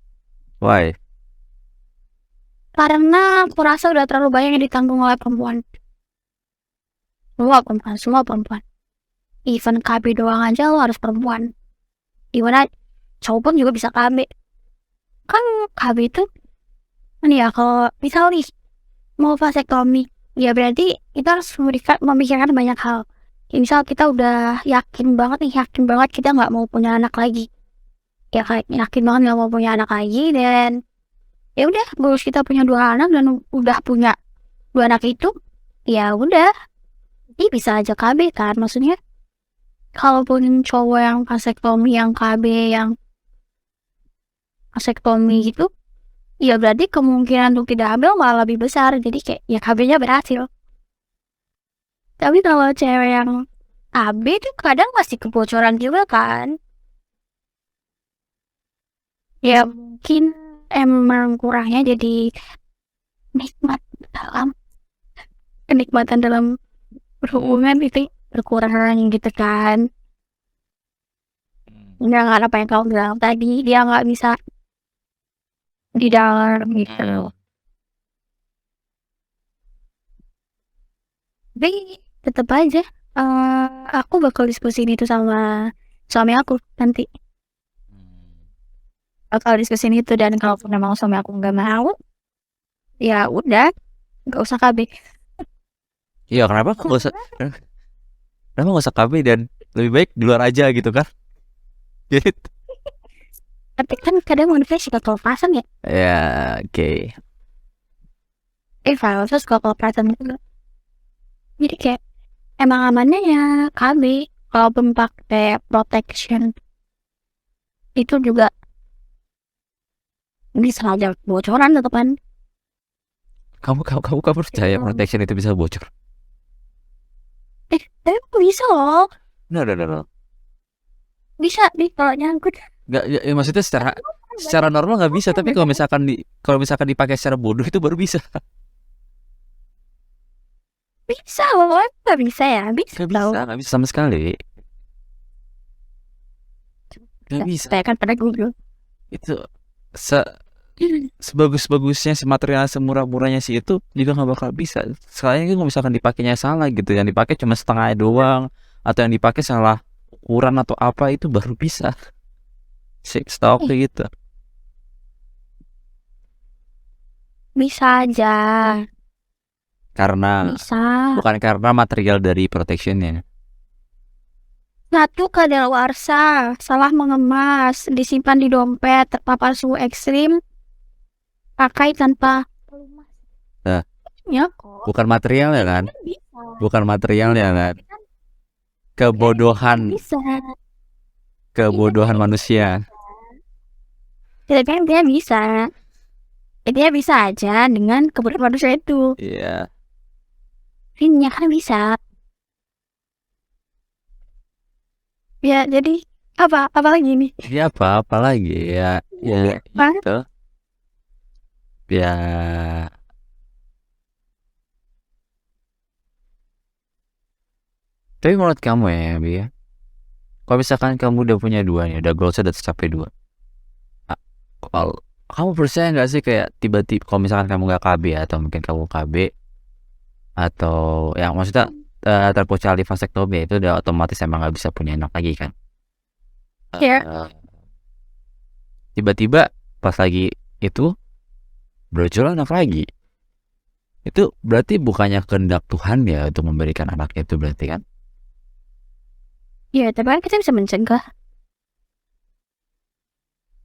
Why? Karena aku rasa udah terlalu banyak yang ditanggung oleh perempuan. Semua perempuan. Even KB doang aja lo harus perempuan. Dimana cowok pun juga bisa KB. Kan KB itu, ya kalau misal nih mau vasektomi, ya berarti kita harus memikirkan banyak hal. Ya, misal kita udah yakin banget kita nggak mau punya anak lagi. Ya kayak yakin banget nggak mau punya anak lagi, dan ya udah terus kita punya 2 anak dan udah punya 2 anak itu, ya udah, ini bisa aja KB kan. Maksudnya kalaupun cowok yang vasektomi, yang KB, yang vasektomi gitu, ya berarti kemungkinan untuk tidak hamil malah lebih besar. Jadi kayak ya KB-nya berhasil. Tapi kalau cewek yang AB tuh kadang masih kebocoran juga kan. Ya mungkin emang kurangnya jadi kenikmatan dalam berhubungan itu berkurang gitu kan. Nggak apa yang kamu bilang tadi, dia nggak bisa di dalam gitu. Tapi tetap aja aku bakal diskusiin itu sama suami aku nanti. Bakal diskusiin itu, dan kalau memang suami aku nggak mau, ya udah, nggak usah KB. Iya, kenapa nggak usah KB dan lebih baik di luar aja gitu kan? Gitu. Tapi kan kadang manusia suka kelepasan ya. Ya, oke. Saya suka kelepasan juga. Jadi kayak emang amannya ya KB. Kalaupun pakai protection itu juga bisa aja bocoran tetap kan. Kamu percaya protection itu bisa bocor? Tapi bisa loh. No. Bisa nih kalau nyangkut. Nggak, ya, maksudnya secara normal nggak bisa, tapi kalau misalkan dipakai secara bodoh itu baru bisa. Bisa loh, nggak bisa ya? Bisa. Nggak bisa sama sekali. Nggak bisa. Saya kan pada Google. Itu sebagus-bagusnya, sematerial, semurah-murahnya sih itu juga nggak bakal bisa. Soalnya kalau misalkan dipakainya salah gitu, yang dipakai cuma setengah doang, atau yang dipakai salah ukuran atau apa, itu baru bisa. Setahu kayak gitu. Bisa aja. Karena Bisa. bukan karena material dari protectionnya. Satu, kadaluarsa, salah mengemas, disimpan di dompet, terpapar suhu ekstrim, pakai tanpa pelumas. Nah, Ya, bukan materialnya kan? bisa. Bukan materialnya kan? Kebodohan. Bisa. Kebodohan manusia. Ya, tapi intinya bisa aja dengan kebutuhan manusia itu. Iya. Intinya kan bisa. Ya, jadi apa lagi nih? Ya apa lagi ya Banget. itu ya. Tapi menurut kamu ya Bi ya, kalau misalkan kamu udah punya dua nih, udah goalsnya udah tercapai dua, kalau kamu percaya nggak sih kayak tiba-tiba kalau misalkan kamu nggak KB atau mungkin kamu KB atau yang maksudnya terkecuali vasektomi itu udah otomatis emang nggak bisa punya anak lagi kan? Ya. Tiba-tiba pas lagi itu berjual anak lagi, itu berarti bukannya kehendak Tuhan ya untuk memberikan anak itu berarti kan? Ya, tapi kan kita bisa mencegah.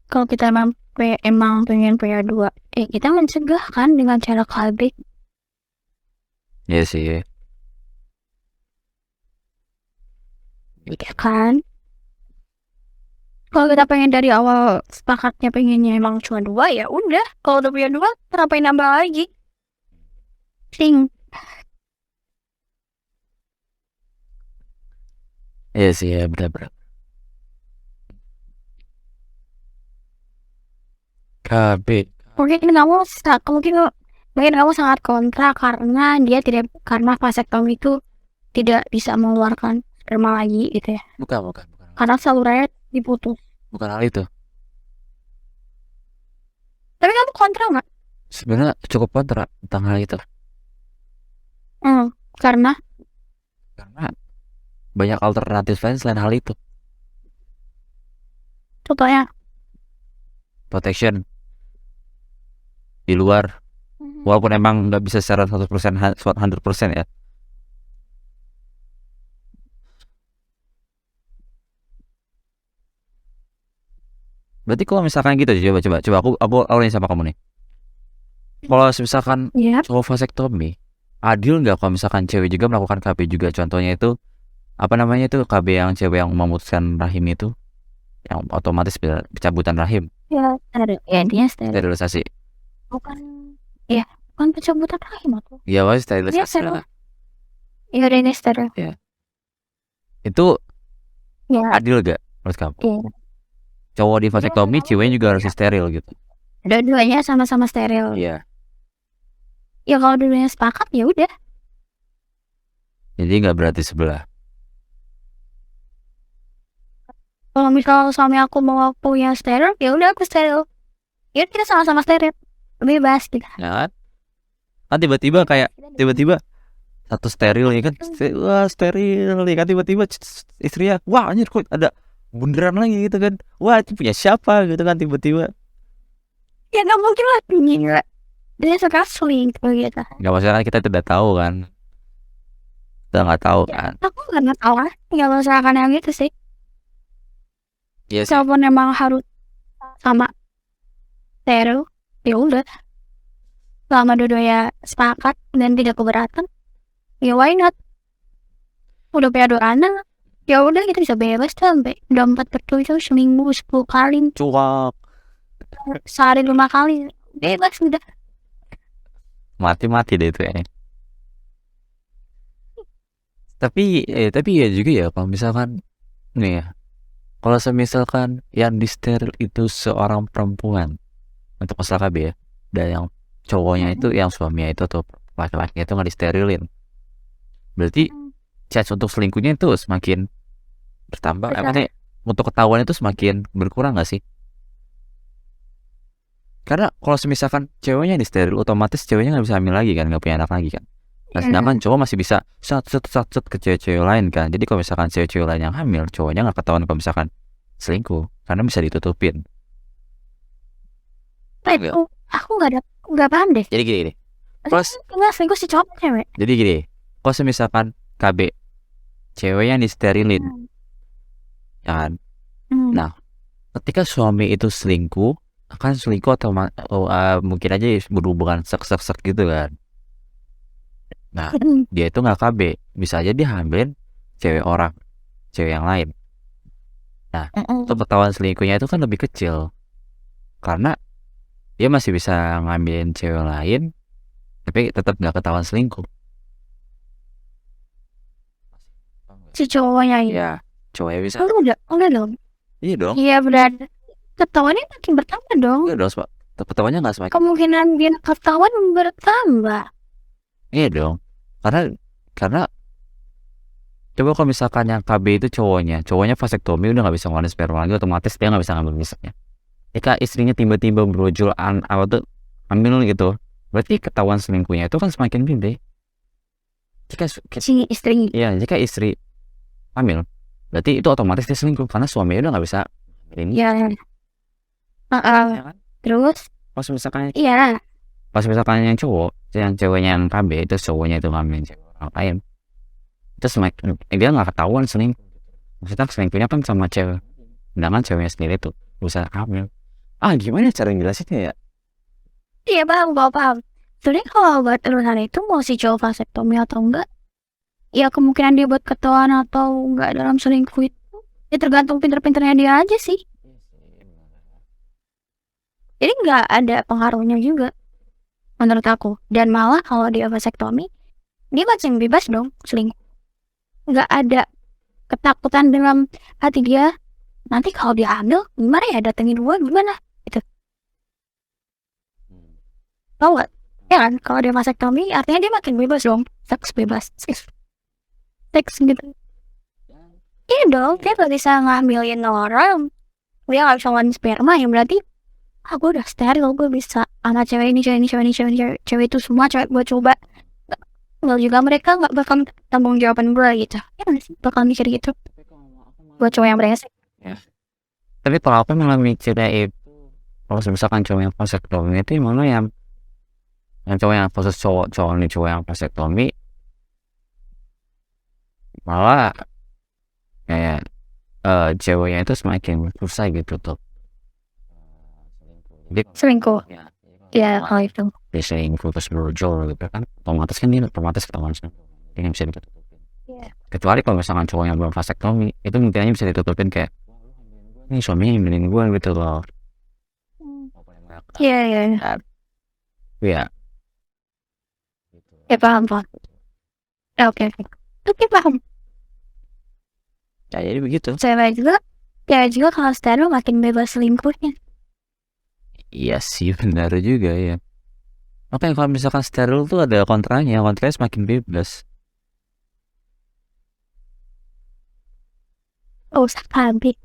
Kalau kita emang pengen punya dua, kita mencegah kan dengan cara KB. Iya sih. Iya kan? Kalau kita pengen dari awal sepakatnya pengennya emang cuma dua, ya udah. Kalau udah punya dua, kenapa nambah lagi? Ting. Iya sih ya, benar-benar. KB. Mungkin kamu sangat kontra karena vasektomi itu tidak bisa mengeluarkan sperma lagi gitu ya. Bukan. Karena salurannya diputus. Bukan hal itu. Tapi kamu kontra nggak? Sebenarnya cukup kontra tentang hal itu. Karena banyak alternatif lain selain hal itu. contohnya Protection di luar, walaupun emang nggak bisa secara 100% ya. Berarti kalau misalkan gitu, coba aku nanya sama kamu nih. Kalau misalkan cowok vasektomi, adil nggak kalau misalkan cewek juga melakukan KB juga? Contohnya itu apa namanya itu KB yang cewek yang memutuskan rahim itu, yang otomatis pencabutan rahim. Ya, steril. Ya, intinya steril. Sterilisasi. Bukan pencabutan rahim atau? Iya, wes sterilisasi lah. Iya, udah ini steril. Ya. Itu ya. Adil gak menurut kamu? Iya. Cowok di vasektomi, ceweknya juga harus steril gitu. Dua-duanya sama-sama steril. Iya. Ya kalau dulunya sepakat ya udah. Jadi nggak berarti sebelah. Kalau misal suami aku mau punya steril, ya udah aku steril. Ya kita sama-sama steril. Bebas kita. Ya kan? Kan tiba-tiba satu steril ya kan, wah steril ya kan, tiba-tiba istrinya, wah anjir kok ada bunderan lagi gitu kan, wah itu punya siapa gitu kan tiba-tiba. Ya nggak mungkin lah punya. Dia suka selingkuh gitu. Nggak masalah, kita tidak tahu kan, kita nggak tahu kan. Aku nggak tahu lah, nggak masalah yang gitu sih. Yes. Walaupun emang harus sama steril, ya udah. Selama dua-duanya sepakat dan tidak keberatan, ya why not? Udah punya dua anak, ya udah kita bisa bebas sampai 24/7 seminggu 10 kali. Cuak. Sehari 5 kali, bebas udah. Mati deh itu ya. Tapi ya juga ya kalau misalkan nih ya, kalau misalkan yang disteril itu seorang perempuan untuk masalah KB ya, dan yang cowoknya itu, yang suaminya itu atau laki-laki itu nggak disterilin, berarti chance untuk selingkuhnya itu semakin bertambah. Maksudnya untuk ketahuan itu semakin berkurang nggak sih? Karena kalau misalkan ceweknya disteril, otomatis ceweknya nggak bisa hamil lagi kan, nggak punya anak lagi kan. Nah, sedangkan cowok masih bisa sat ke cewek-cewek lain kan. Jadi kalau misalkan cewek-cewek lain yang hamil, cowoknya nggak ketahuan kalau misalkan selingkuh karena bisa ditutupin. Aku nggak paham deh. Jadi gini. Plus nggak selingkuh si cowok cewek. Jadi gini, kalau misalkan KB ceweknya disterilin, ya kan. Nah, ketika suami itu selingkuh, akan selingkuh atau mungkin aja berhubungan sek gitu kan. Nah, dia itu nggak KB, bisa aja dia hamilin cewek yang lain. Nah, untuk ketahuan selingkuhnya itu kan lebih kecil. karena dia masih bisa ngambilin cewek lain tapi tetap nggak ketahuan selingkuh. Si cowoknya ini. Ya, cowoknya bisa. Oh, udah dong. Iya dong. Iya berarti ketahuannya makin bertambah dong. Iya dong, ketahuannya nggak semakin. Kemungkinan dia ketahuan bertambah. Iya dong, karena coba kalau misalkan yang KB itu cowoknya vasektomi udah nggak bisa ngeluarin sperma lagi, otomatis dia nggak bisa ngambil misalnya. Jika istrinya tiba-tiba brojol apa tuh hamil gitu, berarti ketahuan selingkuhnya itu kan semakin gede. Si istri. Iya, jika istri hamil, berarti itu otomatis dia selingkuh karena suaminya udah nggak bisa ini. Iya. Ya kan? Terus? Pas misalkan Iya. Pas misalkan yang ceweknya yang KB itu cowoknya itu ngambilin cewek orang lain, itu semakin dia nggak ketahuan selingkuh. Maksudnya selingkuhnya kan sama cewek, sedangkan ceweknya sendiri tuh bisa hamil. Gimana cara ngejelasinnya ya? Iya paham. Sebenarnya kalau buat urusan itu mau si cowok vasektomi atau enggak, ya kemungkinan dia buat ketahuan atau enggak dalam selingkuh itu ya tergantung pinter-pinternya dia aja sih. Jadi nggak ada pengaruhnya juga menurut aku. Dan malah kalau dia vasektomi, dia makin bebas dong selingkuh. Nggak ada ketakutan dalam hati dia. Nanti kalau dia hamil, gimana ya datengin gue gimana? Gitu. Tahu nggak? Ya kan, kalau dia vasektomi, artinya dia makin bebas dong. Seks bebas. Seks gitu. Iya dong, dia nggak bisa ngambilin orang. Dia nggak bisa ngambilin sperma, ya berarti gue udah steril, gue bisa sama cewek ini, cewek itu semua cewek gue coba. Well juga mereka nggak bakal tanggung jawaban gue gitu. Ya nggak sih, bakal mikir gitu. Gue cowok yang brengsek. Ya. Tapi kalau aku malah mikirnya itu, kalau misalkan cowok yang vasektomi itu mana yang cowok yang khusus cowok yang vasektomi malah kayak ceweknya itu semakin susah gitu tuh. Selingkuh. Ya kalau itu. Dia selingkuh terus brojol gitu kan, otomatis kan dia ketahuan selingkuh. Ini bisa ditutupin. Kecuali kalau misalkan cowok yang belum vasektomi, itu mungkin aja bisa ditutupin kayak, ini suaminya nyembelin gue gitu loh. Iya. Ya. Ya paham. Oke, paham. Ya jadi begitu. Cewek juga kalau steril makin bebas selingkuhnya. Iya sih, benar juga ya. Makanya kalau misalkan steril tuh ada kontranya semakin bebas. Usah KB.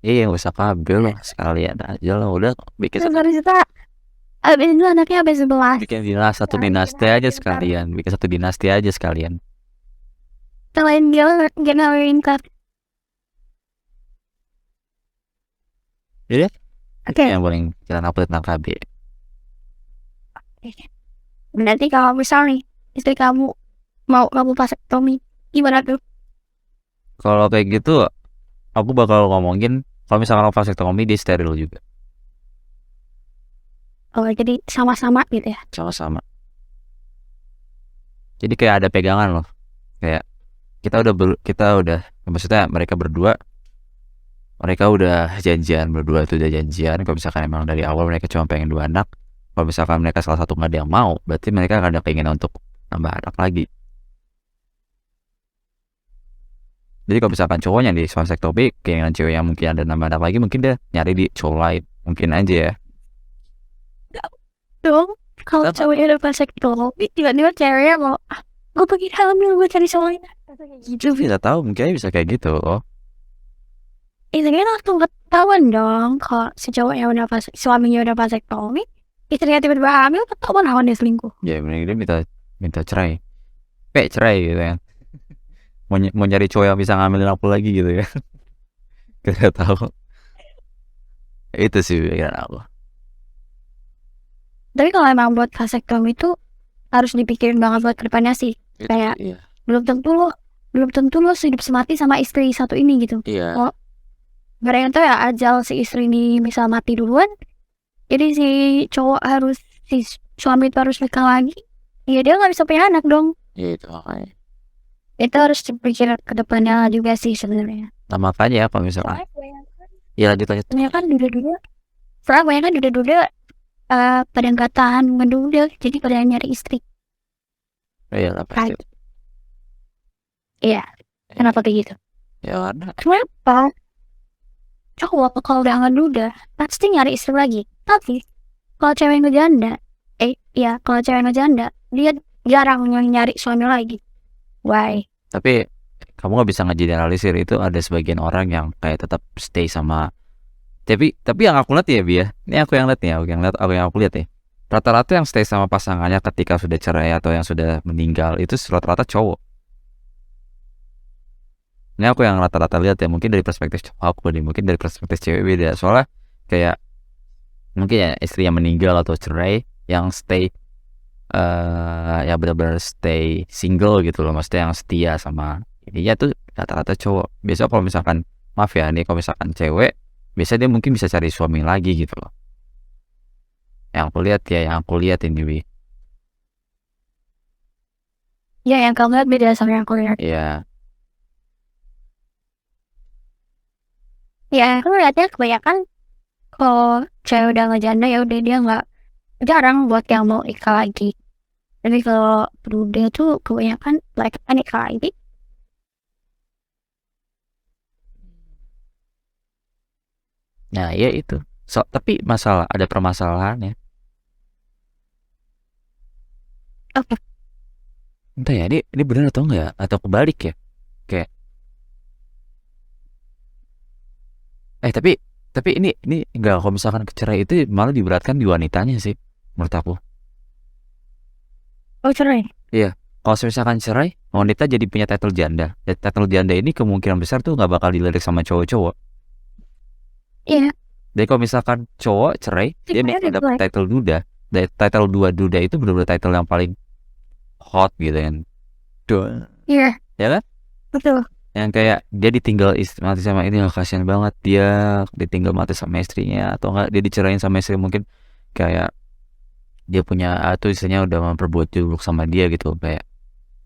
Iya, usah KB loh, sekalian aja lah, udah bikin abis itu anaknya habis 11. bikin satu dinasti aja sekalian, bikin satu dinasti aja sekalian. Selain dia ngawin kan. Jadi Oke. yang paling jalan update tentang KB. Berarti kalau misal nih istri kamu mau kamu vasektomi, gimana tuh? Kalau kayak gitu, aku bakal ngomongin kalau misalkan vasektomi di steril juga. Oh jadi sama-sama gitu ya? Sama-sama. Jadi kayak ada pegangan loh, kayak kita udah maksudnya mereka udah janjian berdua itu udah janjian. Kalau misalkan emang dari awal mereka cuma pengen 2 anak, kalau misalkan mereka salah satu nggak ada yang mau, berarti mereka akan ada keinginan untuk nambah anak lagi. Jadi kalau misalkan cowoknya di vasektomi, keinginan cewek yang mungkin ada nambah anak lagi, mungkin dia nyari di cowok lain, mungkin aja ya. Dong, kalau cowoknya udah vasektomi, tiba-tiba ceweknya mau, gue pengen hamil, gue cari cowok lain. Gitu bisa tahu, mungkin aja bisa kayak gitu loh. Istrinya langsung ketahuan dong kalau si cowoknya udah suaminya udah vasektomi, istrinya tiba-tiba hamil, ketahuan kalau dia selingkuh. Ya mending dia minta cerai, cerai gitu ya. Mau nyari cowok yang bisa ngambilin aku lagi gitu ya. Gak tahu. Itu sih pikiran aku. Tapi kalau emang buat vasektomi itu harus dipikirin banget buat kedepannya sih. Kayak belum tentu lo hidup semati sama istri satu ini gitu. Iya. Oh, barangnya tuh ya ajal si istri ini bisa mati duluan, jadi si suami itu harus nikah lagi, ya dia nggak bisa punya anak dong. Ya itu makanya. Itu harus dipikir ke depannya juga sih sebenarnya. Nah makanya ya kalau misalkan ya lanjut ya kan dulu Soalnya banyak kan duda-duda pada nggak tahan ngeduda, jadi pada nyari istri. Iyalah pasti. Iya. Kenapa kayak gitu? Ya karena Kenapa? Cowok kalau udah ngeduda pasti nyari istri lagi. Tapi kalau cewek ngejanda, kalau cewek ngejanda, dia jarang nyari suami lagi. Why? tapi kamu nggak bisa ngegeneralisir, itu ada sebagian orang yang kayak tetap stay sama. Tapi yang aku lihat ya Bi ya, ini aku yang lihat nih, aku lihat nih, rata-rata yang stay sama pasangannya ketika sudah cerai atau yang sudah meninggal itu rata-rata cowok. Ini aku yang rata-rata lihat ya, mungkin dari perspektif cowok aku nih, mungkin dari perspektif cewek beda. Soalnya kayak mungkin ya istri yang meninggal atau cerai yang stay ya benar-benar stay single gitu loh, maksudnya yang setia sama ininya tuh rata-rata cowok. Biasa kalau misalkan, maaf ya nih, kalau misalkan cewek biasa dia mungkin bisa cari suami lagi gitu loh, yang aku lihat ini Wi. Ya, yang kamu lihat beda sama yang aku lihat. Iya. Ya, aku lihatnya kebanyakan kalau cewek udah ngejanda ya udah dia nggak, jarang buat yang mau nikah lagi. Tapi kalau duda tuh kebanyakan mereka nikah lagi. Nah ya itu, tapi ada permasalahannya. Oke. Entah ya, ini benar atau enggak, atau kebalik ya, kayak tapi ini enggak, kalau misalkan cerai itu malah diberatkan di wanitanya sih menurut aku. Oh, cerai. Iya, kalau misalkan cerai wanita jadi punya title janda, dan title janda ini kemungkinan besar tuh nggak bakal dilirik sama cowok-cowok. Iya. Jadi kalau misalkan cowok cerai, dia bakal dapat title duda. Dan title duda itu benar-benar title yang paling hot gitu kan. Iya. Ya kan? Betul. Yang kayak dia ditinggal mati sama ini, kasihan banget dia ditinggal mati sama istrinya, atau enggak dia dicerain sama istri, mungkin kayak dia punya tuh istrinya udah memperbuat juluk sama dia gitu, kayak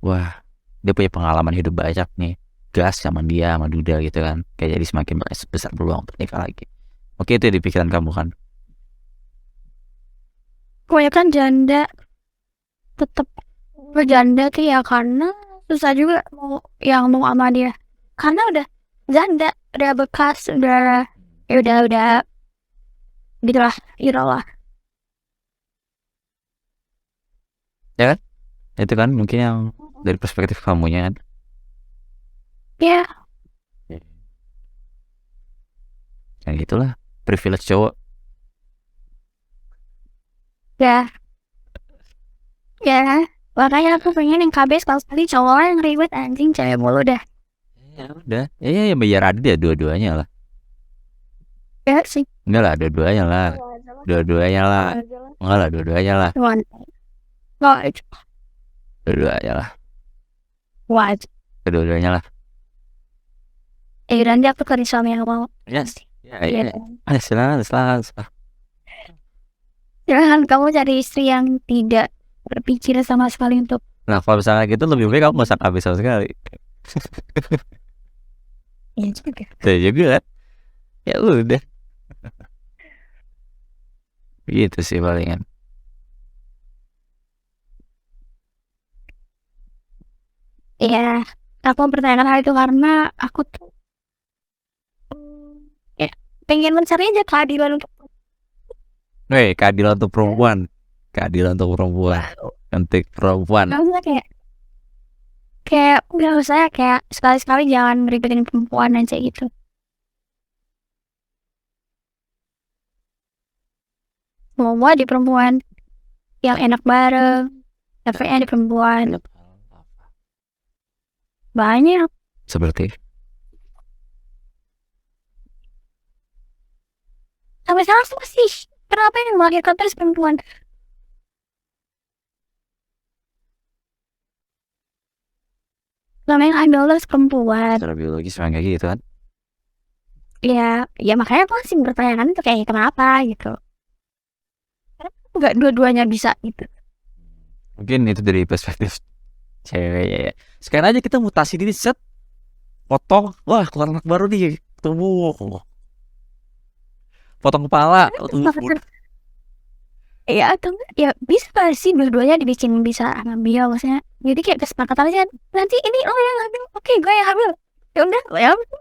wah dia punya pengalaman hidup banyak nih, gas sama dia sama duda gitu kan, kayak jadi semakin besar peluang untuk nikah lagi. Oke, itu di pikiran kamu kan? Kebanyakan janda tetap berjanda tuh ya karena susah juga mau yang mau sama dia, karena udah janda, udah bekas, udah gitulah, Ya kan? Itu kan mungkin yang dari perspektif kamunya kan. ya. Ya gitulah, privilege cowok. Ya, makanya aku pengen yang KB sekali cowok yang ribet, anjing cewek mulu dah. Ya udah, ya biar ada ya dua-duanya lah. Ya sih. Enggak lah, dua-duanya lah. Dua-duanya lah. Enggak lah, dua-duanya lah. Dua-duanya lah. Dua-duanya lah. Nanti aku cari suami yang mau. Yes. Ya. Silakan. Jangan kamu cari istri yang tidak berpikir sama sekali untuk. Nah, kalau misalnya gitu lebih baik kamu nggak usah habis sama sekali. Iya juga. Itu juga kan. Ya udah. Gitu sih palingan. Iya, aku mempertanyakan hal itu karena aku tuh pengen mencari aja keadilan untuk. Keadilan untuk perempuan. Keadilan untuk perempuan. Untuk perempuan. Gak usah kayak gak usah kayak sekali-sekali jangan ngeribetin perempuan aja gitu. Semua di perempuan yang enak bareng, efeknya di perempuan banyak. Seperti sampai sekarang masih, kenapa yang melahirkan terus perempuan? Namanya hamil terus perempuan. secara biologis memang kayak gitu kan. Ya makanya aku masih bertanya itu kayak kenapa gitu. Kenapa nggak dua-duanya bisa gitu? Mungkin itu dari perspektif cewek ya. Sekarang aja kita mutasi diri, set, potong, wah keluar anak baru nih, tumbuh. potong kepala. Ya atau enggak ya bisa sih dua-duanya dibikin bisa ambil maksudnya, jadi kayak kesepakatan aja, nanti ini lo yang ambil, oke gue yang ambil, ya udah lo yang ambil.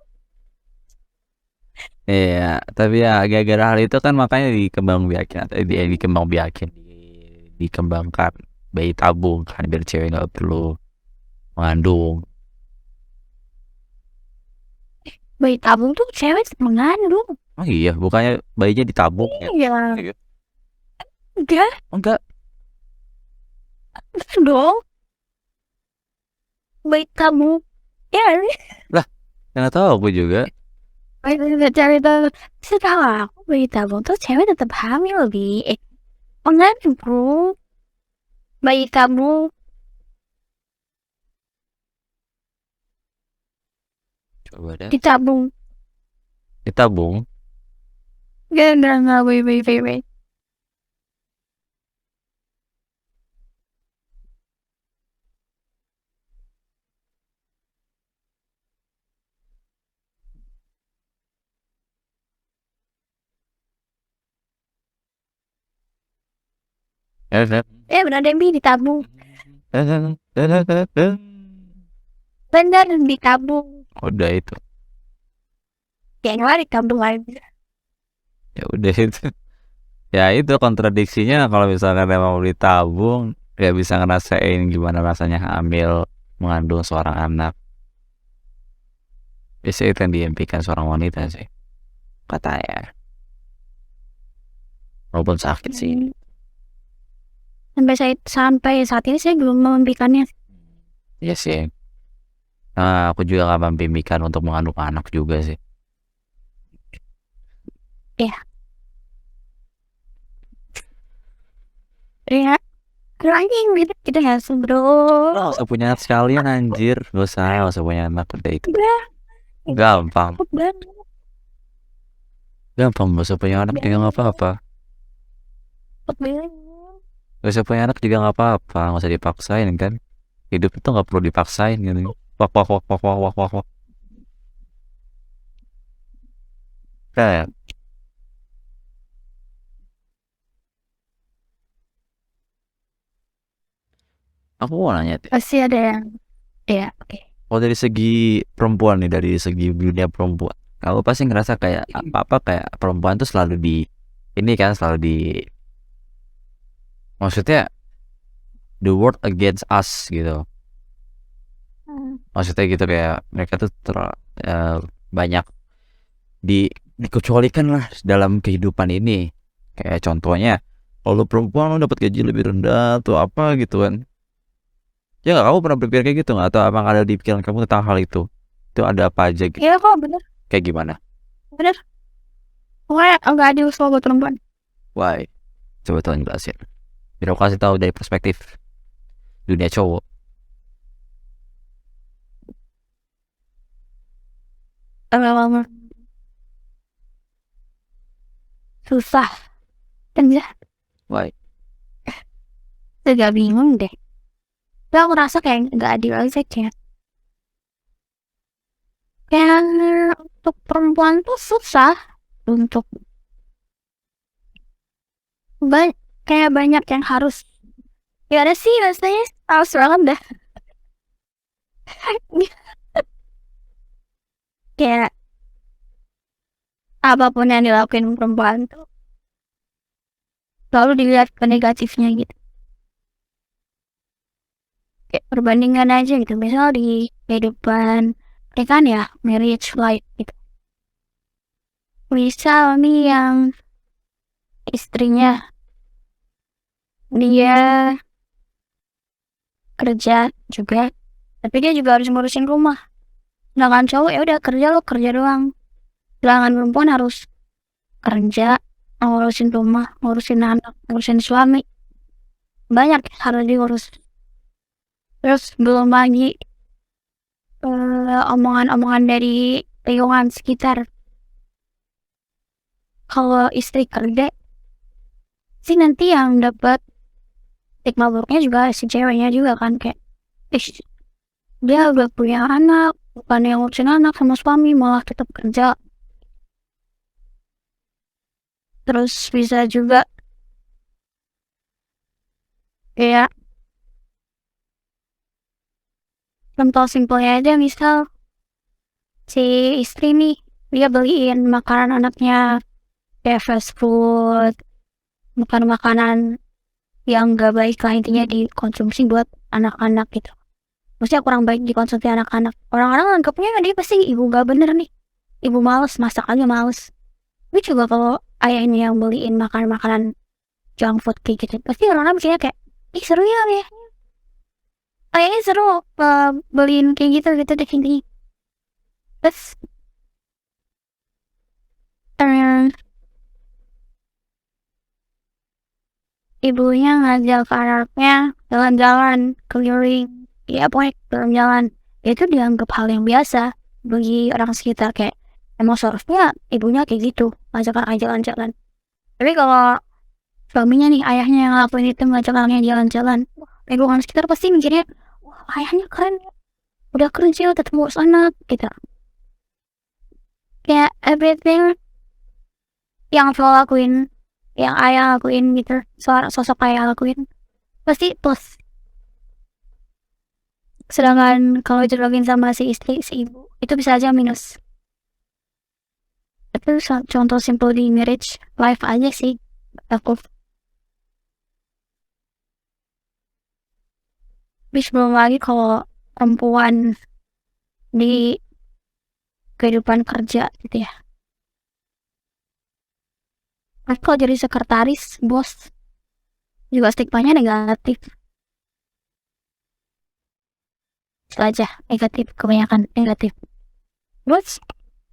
Iya, tapi ya gara-gara hal itu kan makanya dikembangkan bayi tabung kan biar cewek nggak perlu mengandung. Bayi tabung tuh cewek mengandung. Oh iya, bukannya bayinya ditabung ya? Iya Iya. enggak, Enggak. betul dong, bayi tabung ya Lah, nggak tahu aku juga. cewek itu, setahu aku bayi tabung tuh cewek tetap hamil mengandung bro, bayi tabung Coba deh. ditabung. Ditabung. Enggak, wait. Benar Debbie ditabung. Benar ditabung. Udah itu. Kayak nggak ditabung lagi. Ya udah itu. Ya itu kontradiksinya kalau misalkan emang mau ditabung, ya bisa ngerasain gimana rasanya hamil mengandung seorang anak. Biasanya itu yang diimpikan seorang wanita sih, katanya. Walaupun sakit sih. Sampai saat ini saya belum memimpikannya. Iya sih. Nah, aku juga gak memimpikan untuk mengandung anak juga sih. Iya. Ya, anjing gitu kita ya bro. Gak usah punya anak sekalian anjir. Gak usah punya anak udah itu. Gampang. Gampang gak usah punya anak juga gak apa-apa. Gak usah punya anak juga gak apa-apa. Gak usah dipaksain kan. Hidup itu gak perlu dipaksain gitu. Wak. Nah, aku mau nanya deh. Pasti ada yang ya oke. Kalau dari segi perempuan nih, dari segi dunia perempuan, aku pasti ngerasa kayak apa-apa kayak perempuan tuh selalu ini kan selalu maksudnya the world against us gitu. Maksudnya gitu kayak mereka tuh banyak dikecualikan lah dalam kehidupan ini. Kayak contohnya, kalau perempuan lo dapat gaji lebih rendah atau apa gitu kan. Ya nggak, kamu pernah berpikir kayak gitu nggak? Atau emang ada di pikiran kamu tentang hal itu? Itu ada apa aja gitu? Iya kok bener. Kayak gimana? Bener. Pokoknya nggak adil soal buat perempuan. Why? Coba tolong jelasin. Biar aku kasih tahu dari perspektif dunia cowok. Susah. Dan ya, Why? agak bingung deh. Tapi aku ngerasa kayak nggak adil aja kayak. Kayak untuk perempuan tuh susah untuk kayak banyak yang harus. Ya ada sih rasanya harus banget dah. Kayak apapun yang dilakuin perempuan tuh selalu dilihat ke negatifnya gitu. Kayak perbandingan aja gitu, misal di kehidupan pernikahan ya, marriage life gitu, misal nih yang istrinya dia kerja juga tapi dia juga harus ngurusin rumah, sedangkan cowok ya udah kerja doang, sedangkan perempuan harus kerja, ngurusin rumah, ngurusin anak, ngurusin suami, banyak harus diurus. Terus belum lagi omongan-omongan dari lingkungan sekitar. Kalau istri kerja sih nanti yang dapat stigma buruknya juga si ceweknya juga kan, kayak dia udah punya anak, bukan yang ngurusin anak sama suami, malah tetap kerja. Terus bisa juga kayak contoh simpelnya aja, misal si istri nih dia beliin makanan anaknya kayak fast food, bukan makanan yang gak baik lah, intinya dikonsumsi buat anak-anak gitu. Maksudnya kurang baik dikonsumsi anak-anak. Orang-orang anggapnya dia pasti ibu gak bener nih, ibu males, masak aja males. Tapi coba kalau ayahnya yang beliin makanan junk food kayak gitu, pasti orang-orang mikirnya kayak, ih seru ya ayahnya seru beliin kayak gitu deh intinya. Terus ibunya ngajak anaknya jalan-jalan keliling, ya pokoknya jalan-jalan, itu dianggap hal yang biasa bagi orang sekitar, kayak emang seharusnya ibunya kayak gitu ngajak anaknya jalan-jalan. Tapi kalau suaminya nih, ayahnya yang ngelakuin itu, ngajak anaknya jalan-jalan, lingkungan sekitar pasti mikirnya, wah ayahnya keren, udah kerja tetap ngurus anak gitu. Kayak everything yang cowok lakuin, yang ayah lakuin gitu, sosok ayah lakuin pasti plus. Sedangkan kalau itu dilakuin sama si istri, si ibu, itu bisa aja minus. Itu contoh simple di marriage life aja sih aku. Bis belum lagi kalau perempuan di kehidupan kerja gitu ya. Tapi kalau jadi sekretaris, bos, juga stigmanya negatif. Itu aja, negatif, kebanyakan negatif. Terus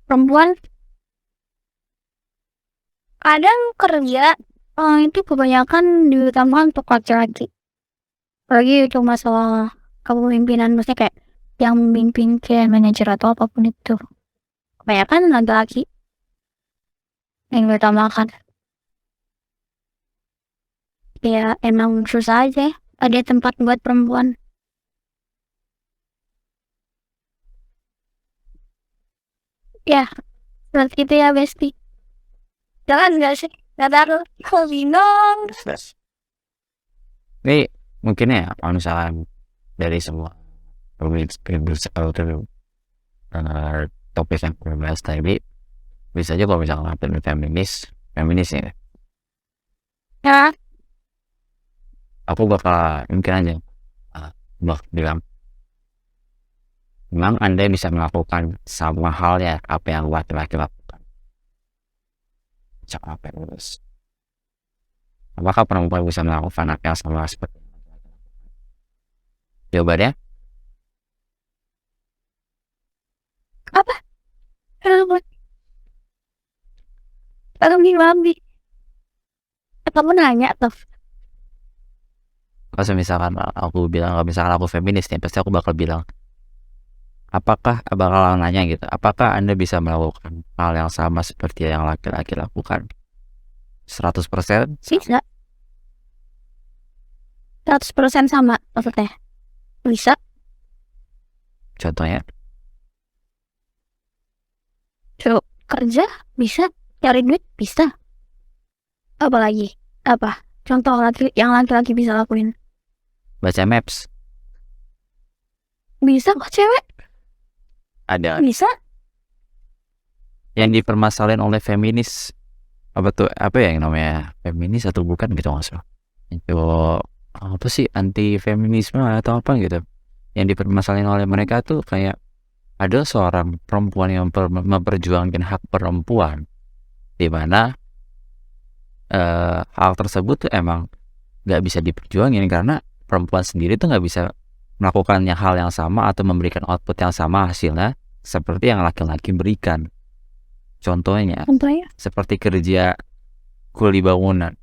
perempuan kadang kerja itu kebanyakan diutamakan untuk laki-laki. Apalagi itu masalah kepemimpinan, maksudnya kayak yang memimpin kayak manajer atau apapun itu, kebanyakan laki-laki yang diutamakan. Ya emang susah aja ada tempat buat perempuan. Ya seperti itu ya Besti. Jangan gak sih, gak tahu bingung. Ini mungkin ya kalau misalkan dari semua topik yang kita bahas tadi, bisa aja kalau misalkan ngapain feminis ya, aku bakal mungkin aja bilang, memang Anda bisa melakukan sama hal ya apa yang laki-laki lakukan. Apa yang lulus? Apakah perempuan bisa melakukan apa yang sama seperti jawabannya? Apa? Babi. Kamu nanya tuh. Kalau misalkan aku bilang, kalau misalkan aku feminis nih, pasti aku bakal bilang, bakal nanya gitu, apakah Anda bisa melakukan hal yang sama seperti yang laki-laki lakukan? 100%? Bisa. 100% sama maksudnya? Bisa. Contohnya? Coba kerja bisa, cari duit bisa. Apa lagi? Apa? Contoh yang laki-laki bisa lakuin. Baca maps. Bisa kok cewek. Ada. Bisa. Yang dipermasalahin oleh feminis, apa ya yang namanya feminis atau bukan gitu nggak salah. Itu apa sih, anti feminisme atau apa gitu. Yang dipermasalahin oleh mereka tuh kayak ada seorang perempuan yang memperjuangkan hak perempuan, di mana hal tersebut tuh emang nggak bisa diperjuangin karena perempuan sendiri tuh nggak bisa melakukan hal yang sama atau memberikan output yang sama hasilnya seperti yang laki-laki berikan. Contohnya seperti kerja kuli bangunan.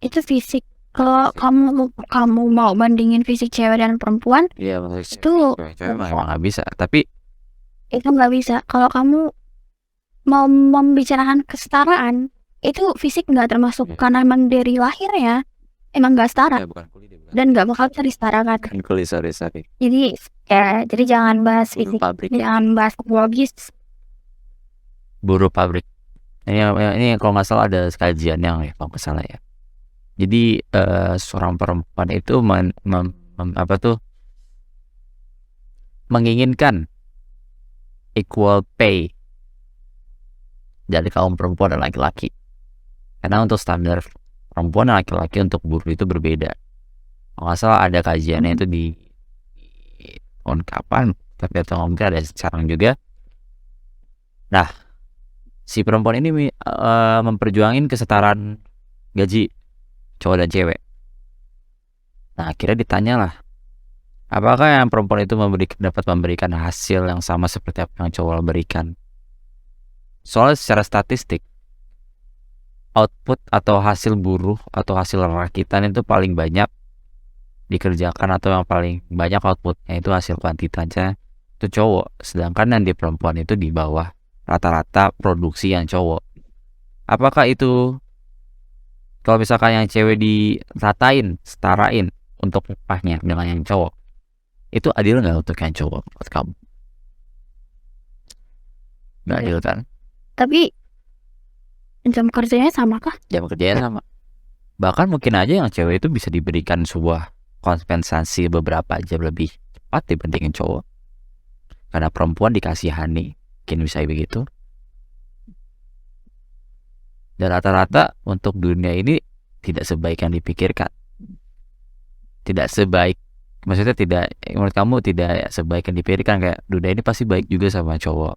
Itu fisik. Kalau kamu mau bandingin fisik cewek dan perempuan, iya, itu memang nggak bisa. Tapi itu nggak bisa. Kalau kamu mau membicarakan kesetaraan, itu fisik nggak termasuk karena emang dari lahir ya emang nggak setara, dan nggak bakal bisa disetarakan. Sorry. Jadi jangan bahas fisik, jangan bahas biologis. buruh pabrik. Ini kalau nggak salah ada kajiannya ya, kalau nggak salah ya. Jadi seorang perempuan itu menginginkan equal pay dari kaum perempuan dan laki-laki. Karena untuk standar perempuan dan laki-laki untuk buruh itu berbeda. Kalau nggak salah ada kajiannya itu di tahun kapan, tapi atau mungkin ada sekarang juga. Nah, si perempuan ini memperjuangin kesetaraan gaji cowok dan cewek. Nah, akhirnya ditanyalah, apakah yang perempuan itu dapat memberikan hasil yang sama seperti apa yang cowok berikan? Soalnya secara statistik, output atau hasil buruh atau hasil rakitan itu paling banyak dikerjakan atau yang paling banyak outputnya itu hasil kuantitasnya itu cowok, sedangkan yang di perempuan itu di bawah rata-rata produksi yang cowok. Apakah itu kalau misalkan yang cewek diratain, setarain untuk upahnya dengan yang cowok, itu adil nggak untuk yang cowok buat kamu? Nggak adil kan? Tapi jam kerjanya sama kah? Jam kerjanya sama. Bahkan mungkin aja yang cewek itu bisa diberikan sebuah kompensasi beberapa jam lebih cepat dibandingin cowok. Karena perempuan dikasihani, mungkin bisa begitu. Dan rata-rata untuk dunia ini tidak sebaik yang dipikirkan. Tidak sebaik, maksudnya tidak, menurut kamu tidak sebaik yang dipikirkan. Kayak dunia ini pasti baik juga sama cowok.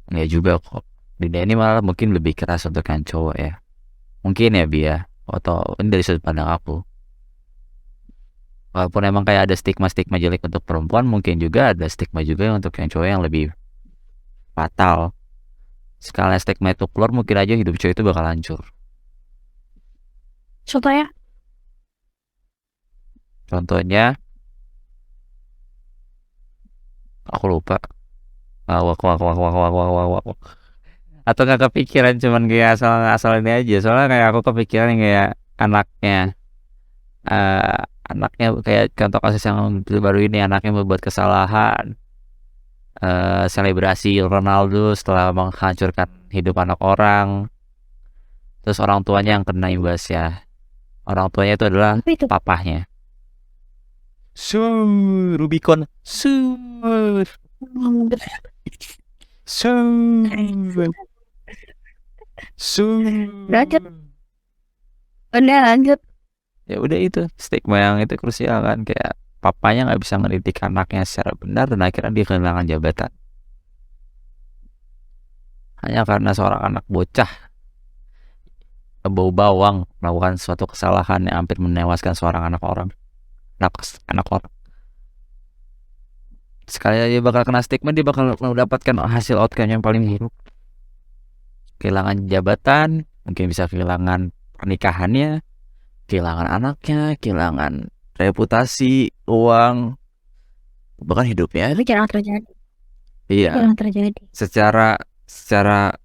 Enggak juga kok. Dunia ini malah mungkin lebih keras untuk yang cowok ya. Mungkin ya Bia, atau ini dari sudut pandang aku. Walaupun emang kayak ada stigma-stigma jelek untuk perempuan, mungkin juga ada stigma juga untuk yang cowok yang lebih fatal. Sekalian stigma itu keluar, mungkin aja hidup cowok itu bakal hancur. Contohnya aku lupa. Atau nggak kepikiran, cuman kayak asal ini aja. Soalnya kayak aku kepikiran kayak anaknya kayak contoh kasus yang baru ini, anaknya membuat kesalahan, selebrasi Ronaldo setelah menghancurkan hidup anak orang, terus orang tuanya yang kena imbasnya. Orang tuanya itu adalah papahnya. Rubicon. Lanjut. Ya udah, itu stigma yang itu krusial kan, kayak papanya nggak bisa ngedidik anaknya secara benar dan akhirnya dia kehilangan jabatan hanya karena seorang anak bocah bau bawang melakukan suatu kesalahan yang hampir menewaskan seorang anak orang. Sekali aja bakal kena stigma, dia bakal mendapatkan hasil outcome yang paling buruk. Kehilangan jabatan, mungkin bisa kehilangan pernikahannya, kehilangan anaknya, kehilangan reputasi, uang, bahkan hidupnya. Tapi jarang terjadi. Iya. Jarang terjadi. Secara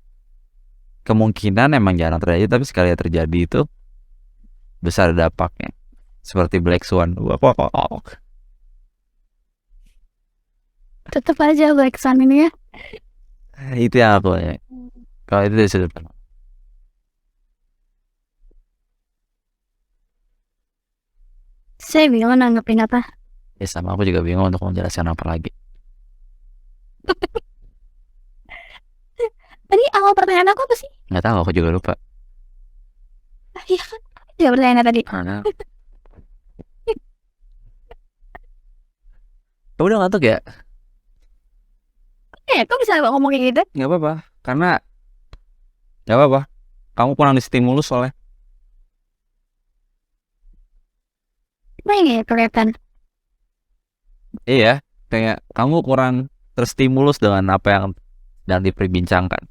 kemungkinan emang jarang terjadi, tapi sekali terjadi itu besar dampaknya. Seperti Black Swan. Tetap aja Black Swan ini ya. Itu yang aku ya. Kalau itu dari sudut pandang. Saya bingung nanggepin apa. Ya sama, aku juga bingung untuk menjelaskan apa lagi. Tadi awal pertanyaan aku apa sih? Nggak tahu, aku juga lupa. Iya kan? Iya pertanyaan tadi. Kamu udah ngantuk ya? Kok bisa ngomong kayak gitu? Nggak apa-apa, karena nggak apa-apa. Kamu kurang distimulus soalnya. Iya kelihatan. Iya, kayak kamu kurang terstimulus dengan apa yang sedang diperbincangkan.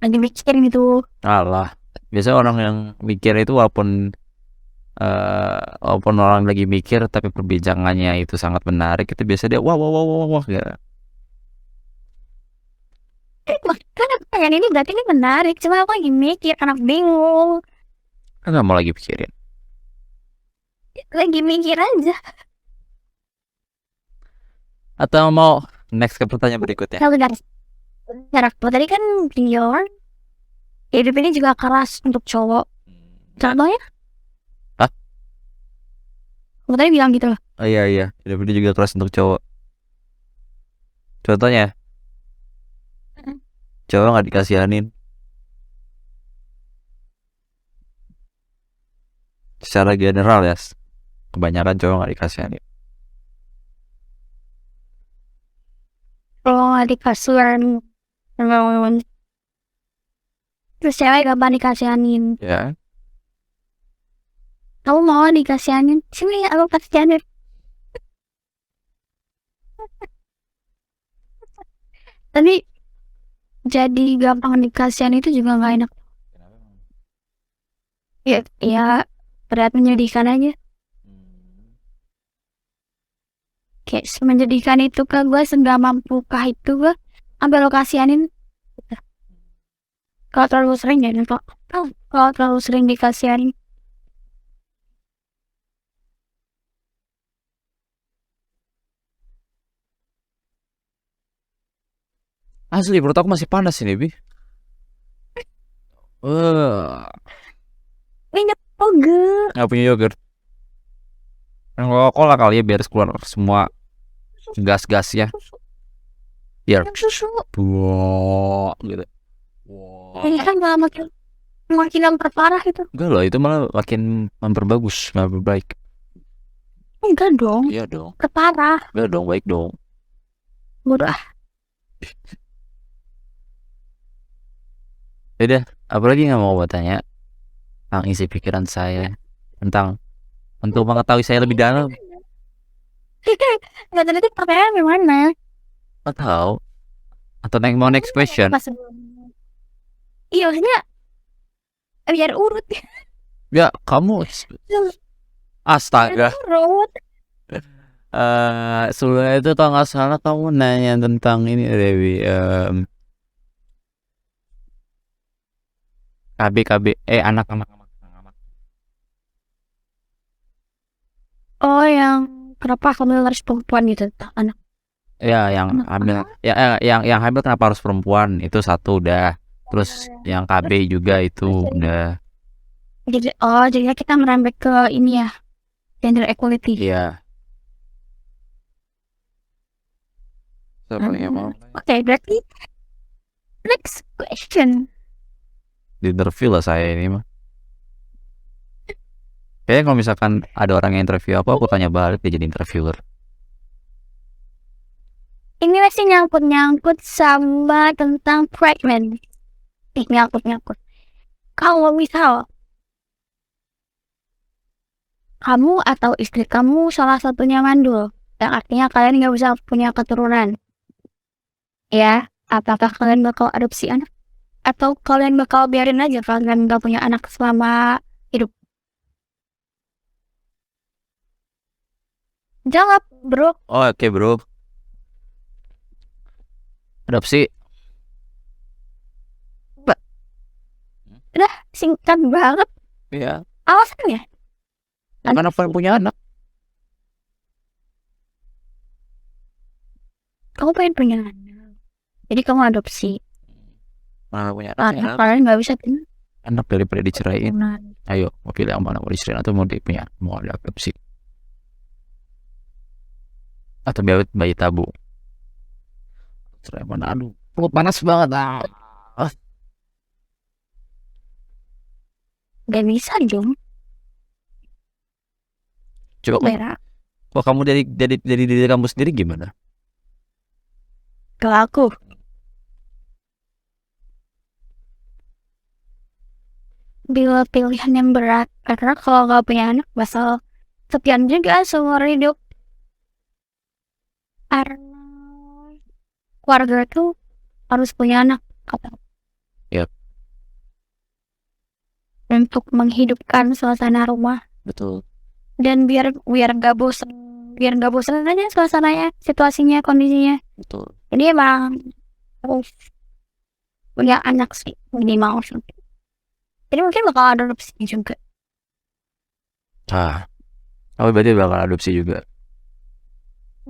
Lagi mikirin itu. Alah, biasanya orang yang mikir itu walaupun orang lagi mikir tapi perbincangannya itu sangat menarik, itu biasa dia wah gitu. Kan aku pengen ini berarti ini menarik, cuma aku lagi mikir karena bingung. Kan nggak mau lagi pikirin. Lagi mikir aja. Atau mau next ke pertanyaan berikutnya? Bentar. karakter tadi kan Dior hidup ini juga keras untuk cowok. Contohnya? Hah? Kamu tadi bilang gitu loh. Oh iya, hidup ini juga keras untuk cowok. Contohnya, cowok nggak dikasihanin. Secara general ya, kebanyakan cowok nggak dikasihanin. Kalau nggak dikasihanin, terus cewek gampang dikasihanin. Ya, Kamu mau dikasihanin? Sini aku kasihanin. Tapi jadi gampang dikasihanin itu juga nggak enak. Ya berat menyedihkan aja. Kayak menyedihkan itu ke gue, senggak mampukah itu gue sampai lo kasihanin. Kalau terlalu sering ya, kalau terlalu sering dikasihanin. asli perut aku masih panas ini, Bi. Minyak yogurt. Nggak punya yogurt. Coca-Cola kali ya biar keluar semua gas-gasnya. Biar Susu. buah gitu. Wow. Ini kan malah makin memperparah itu. Enggak loh, itu malah makin memperbagus, memperbaik. Enggak dong. Iya dong. Keparah. Enggak dong, baik dong. Murah. Udah, apalagi nggak mau tanya tentang isi pikiran saya tentang untuk mengetahui saya lebih dalam. Nggak tahu itu pertanyaan gimana? Nggak tahu. Atau mau next question? Iya, maksudnya biar urut. Ya, kamu astaga. Urut. Sebelumnya itu kalau nggak salah kamu nanya tentang ini, Dewi. KB anak. Oh, yang kenapa kamu harus perempuan gitu, anak? Ya, yang Anak hamil. apa? Ya, yang hamil kenapa harus perempuan? Itu satu udah. Terus yang KB juga itu udah. Jadi kita merembet ke ini ya, gender equality. Iya. Siapa yang mau? Oke, berarti next question. Di interview lah saya ini mah. Kayaknya kalau misalkan ada orang yang interview aku tanya balik dia jadi interviewer. Ini masih nyangkut sama tentang pregnant. Nyangkut. Kalau misal kamu atau istri kamu salah satunya mandul, yang artinya kalian nggak bisa punya keturunan, ya, apakah kalian bakal adopsi anak? Atau kalian bakal biarin aja kalian nggak punya anak selama hidup? Jawab, bro. Oh, oke, bro. Adopsi. Udah singkat banget. Iya. Alasannya? Karena apa yang punya anak? Kamu pengen punya anak, jadi kamu adopsi. Mana punya Karena kalian nggak bisa punya anak daripada diceraiin. keturunan. Ayo, mau pilih yang mana? Mau diserahin atau mau punya? Mau ada adopsi? Atau bayi tabung? Cerai mana? Aduh, perut panas banget. Gak bisa dong. Coba Berak. kok kamu dari diri kamu sendiri gimana? Kalau aku bila pilihan yang berat, karena kalau nggak punya anak bakal sepian juga seumur hidup. Karena keluarga itu harus punya anak, kata. Yap. Untuk menghidupkan suasana rumah. Betul. Dan biar nggak bosan aja suasananya, situasinya, kondisinya. Betul. Jadi emang harus punya anak sih minimal. Jadi mungkin bakal adopsi juga. Aku berarti bakal adopsi juga.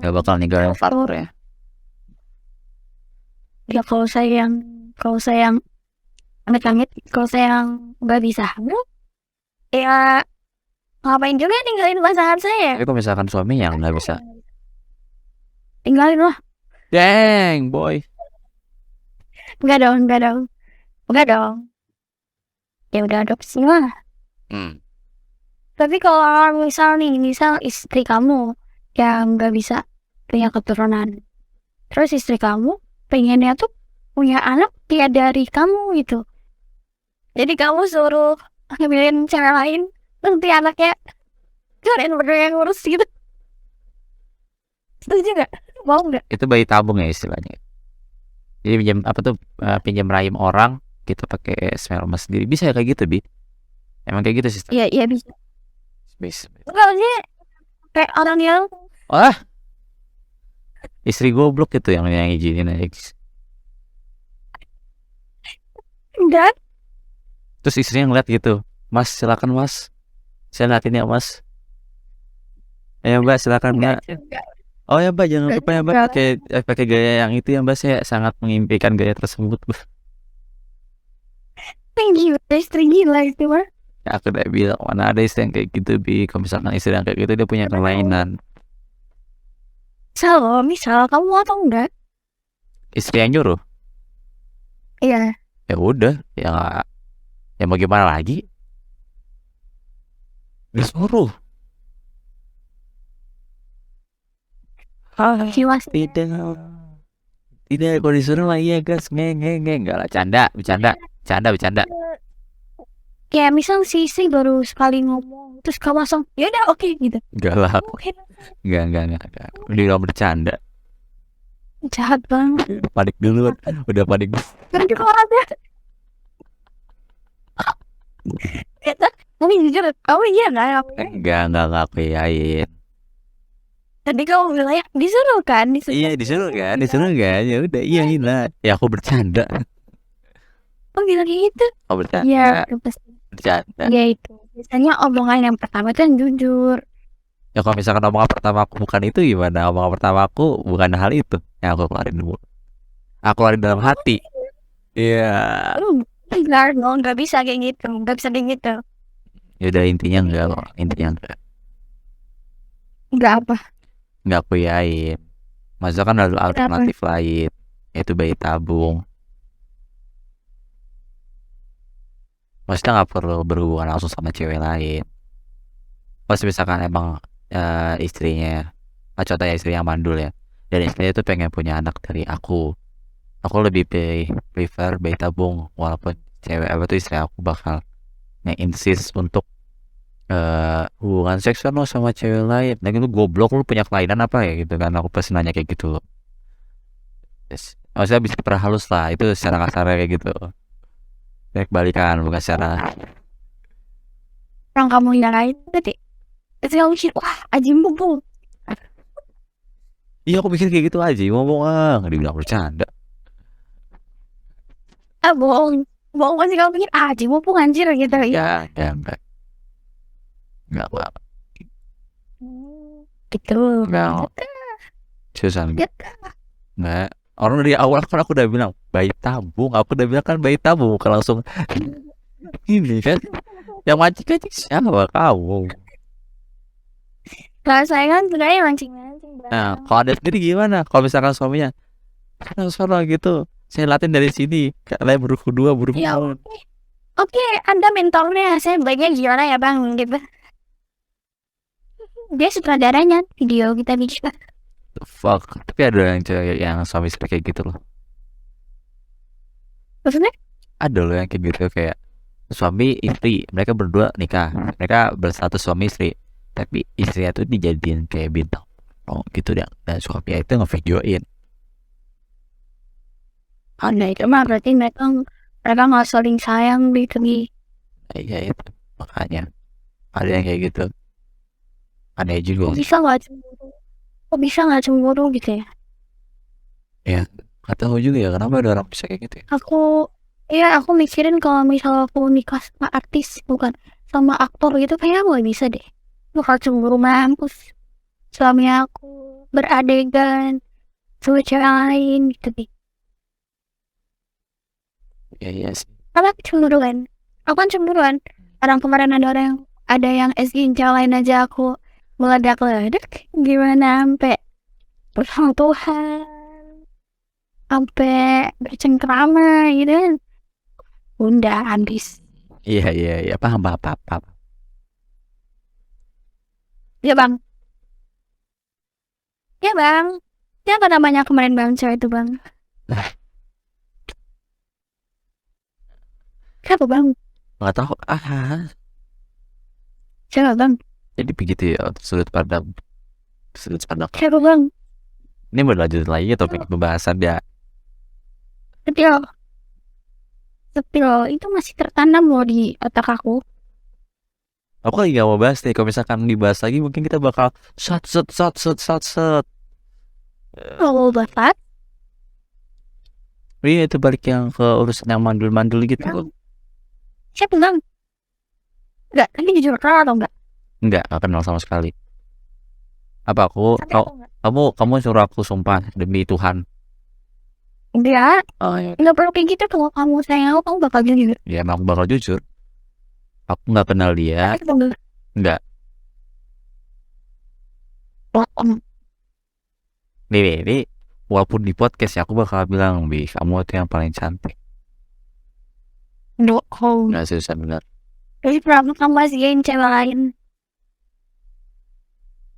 Gak bakal ninggalin partner ya. Ya kalau saya yang amit-amit, kalau saya yang nggak bisa hamil, ya ngapain juga ninggalin pasangan saya? Tapi kalau misalkan suami yang nggak bisa, Tinggalin lah. dang boy. Enggak dong, enggak dong, enggak dong. Ya udah adopsi lah. Tapi kalau misal istri kamu yang nggak bisa punya keturunan, terus istri kamu pengennya tuh punya anak dia dari kamu gitu. Jadi kamu suruh ngambilin cewek lain, nanti anaknya kalian berdua yang ngurus gitu. Setuju nggak? Mau nggak? Itu bayi tabung ya istilahnya. Jadi pinjam apa tuh, pinjam rahim orang kita pakai sperma sendiri, bisa ya kayak gitu, Bi? Emang kayak gitu sistem? Iya, iya bisa. Bisa. Enggak sih, kayak orang yang Wah, istri goblok itu yang izinin aja. enggak. Terus istrinya ngeliat gitu, Mas silakan Mas, saya liatin ya Mas. Ya Mbak silakan Mbak. Enggak. Oh ya Mbak jangan lupa ya Mbak Enggak. pakai gaya yang itu ya Mbak, saya sangat mengimpikan gaya tersebut. Tinggi, istri gila itu mah. Ya, aku udah bilang mana ada istri yang kayak gitu, Bi. Kalau misalkan istri yang kayak gitu dia punya kelainan. Misal kamu mau atau enggak? Istri yang nyuruh, Iya. ya udah, ya nggak- ya mau gimana lagi? Disuruh. Jiwas. Tidak. Tidak, kalau disuruh mah iya gas, enggak lah, bercanda. Ya misal si istri baru sekali ngomong, terus kamu langsung, ya udah oke gitu. Enggak lah, Oke. enggak. Dia udah bercanda. Jahat banget. Panik dulu, udah panik. Kan juga ada. Tapi jujur, kamu iya nggak? Enggak aku yain. Tadi kamu bilang ya disuruh kan? Iya disuruh kan, ya udah iya lah. Ya aku bercanda. Kamu bilang kayak gitu? Oh bercanda. Iya, pasti. Bercanda. Ya itu. Biasanya omongan yang pertama itu yang jujur. Ya kalau misalkan omongan pertama aku bukan itu gimana? Omongan pertama aku bukan hal itu yang aku keluarin dulu. Aku keluarin dalam hati. Iya. Nggak bisa kayak gitu. Nggak bisa kayak gitu. Ya udah intinya enggak loh. Intinya enggak. Nggak apa? Enggak aku yain. Maksudnya kan ada alternatif lain, yaitu bayi tabung. Maksudnya nggak perlu berhubungan langsung sama cewek lain. Pas misalkan emang istrinya, contohnya istri yang mandul ya, dan istrinya itu pengen punya anak dari aku lebih prefer bayi tabung, walaupun cewek apa tuh istri aku bakal nge-insist untuk hubungan seksual lo sama cewek lain. Nah itu goblok, lu punya kelainan apa ya gitu kan, aku pasti nanya kayak gitu loh. Maksudnya bisa perhalus lah, itu secara kasar kayak gitu. Baik balikan, bukan secara Orang kamu nyalain tadi. Terus kamu mikir, wah Aji mumpung. iya aku pikir kayak gitu aja, ngomong dibilang bercanda. Bohong pasti kamu pikir Aji mumpung anjir gitu. Ya enggak Gitu. enggak susah enggak. Orang dari awal kan aku udah bilang bayi tabung, bukan langsung ini kan. Yang mancing siapa kamu? Kalau saya kan sebenarnya mancing. Nah, kalau ada sendiri gimana? Kalau misalkan suaminya sana gitu, saya latih dari sini, kalian buruku dua, buruku Ya, tahun. Oke, Anda mentornya, saya baiknya gimana ya bang? Gitu. Dia sutradaranya video kita bikin. The fuck, tapi ada yang cewek yang suami istri kayak gitu loh. Maksudnya? Ada loh yang kayak gitu, kayak suami istri, mereka berdua nikah, mereka berstatus suami istri, tapi istrinya tuh dijadiin kayak bintang gitu dan suaminya itu ngevideoin. Nah itu mah berarti mereka nggak saling sayang gitu nih. Iya itu makanya ada yang kayak gitu, aneh juga. Kok bisa nggak cemburu gitu ya? Ya nggak tahu juga ya kenapa ada orang bisa kayak gitu ya. Aku mikirin kalau misal aku nikah sama artis, bukan sama aktor gitu, kayaknya aku gak bisa deh. Bakal cemburu mampus. Suami aku beradegan sama cewek lain gitu deh. Iya sih. Apa cemburuan? Aku kan cemburuan. Orang kemarin ada yang SG cewek lain aja aku meledak-ledak. Gimana sampai bersentuhan, sampai bercengkrama gitu kan. Udah habis. Iya, paham. Ya bang. Ya bang. Siapa namanya kemarin bang cewek itu bang? Siapa bang? Nggak tahu. Siapa bang? Jadi begitu ya sudut pandang. Siapa bang? Ini berlanjut lagi topik pembahasan ya. Tapi loh itu masih tertanam loh di otak aku. Aku lagi gak mau bahas nih. Kalau misalkan dibahas lagi mungkin kita bakal shot. Oh bapak. Iya itu balik yang ke urusan yang mandul-mandul gitu. Siapa bang? Enggak, tapi jujur kenal atau enggak? Enggak kenal sama sekali. Apa kamu suruh aku sumpah demi Tuhan. Enggak. Oh iya. Enggak perlu kayak gitu. Kalau kamu sayang aku, kamu bakal jujur. Ya emang aku bakal jujur. Aku nggak kenal dia. Enggak. Bohong. Nih, walaupun di podcast ya aku bakal bilang, Bi, kamu itu yang paling cantik. Bohong. Nggak seriusan bener. Tapi kenapa kamu masih ingin cewek lain?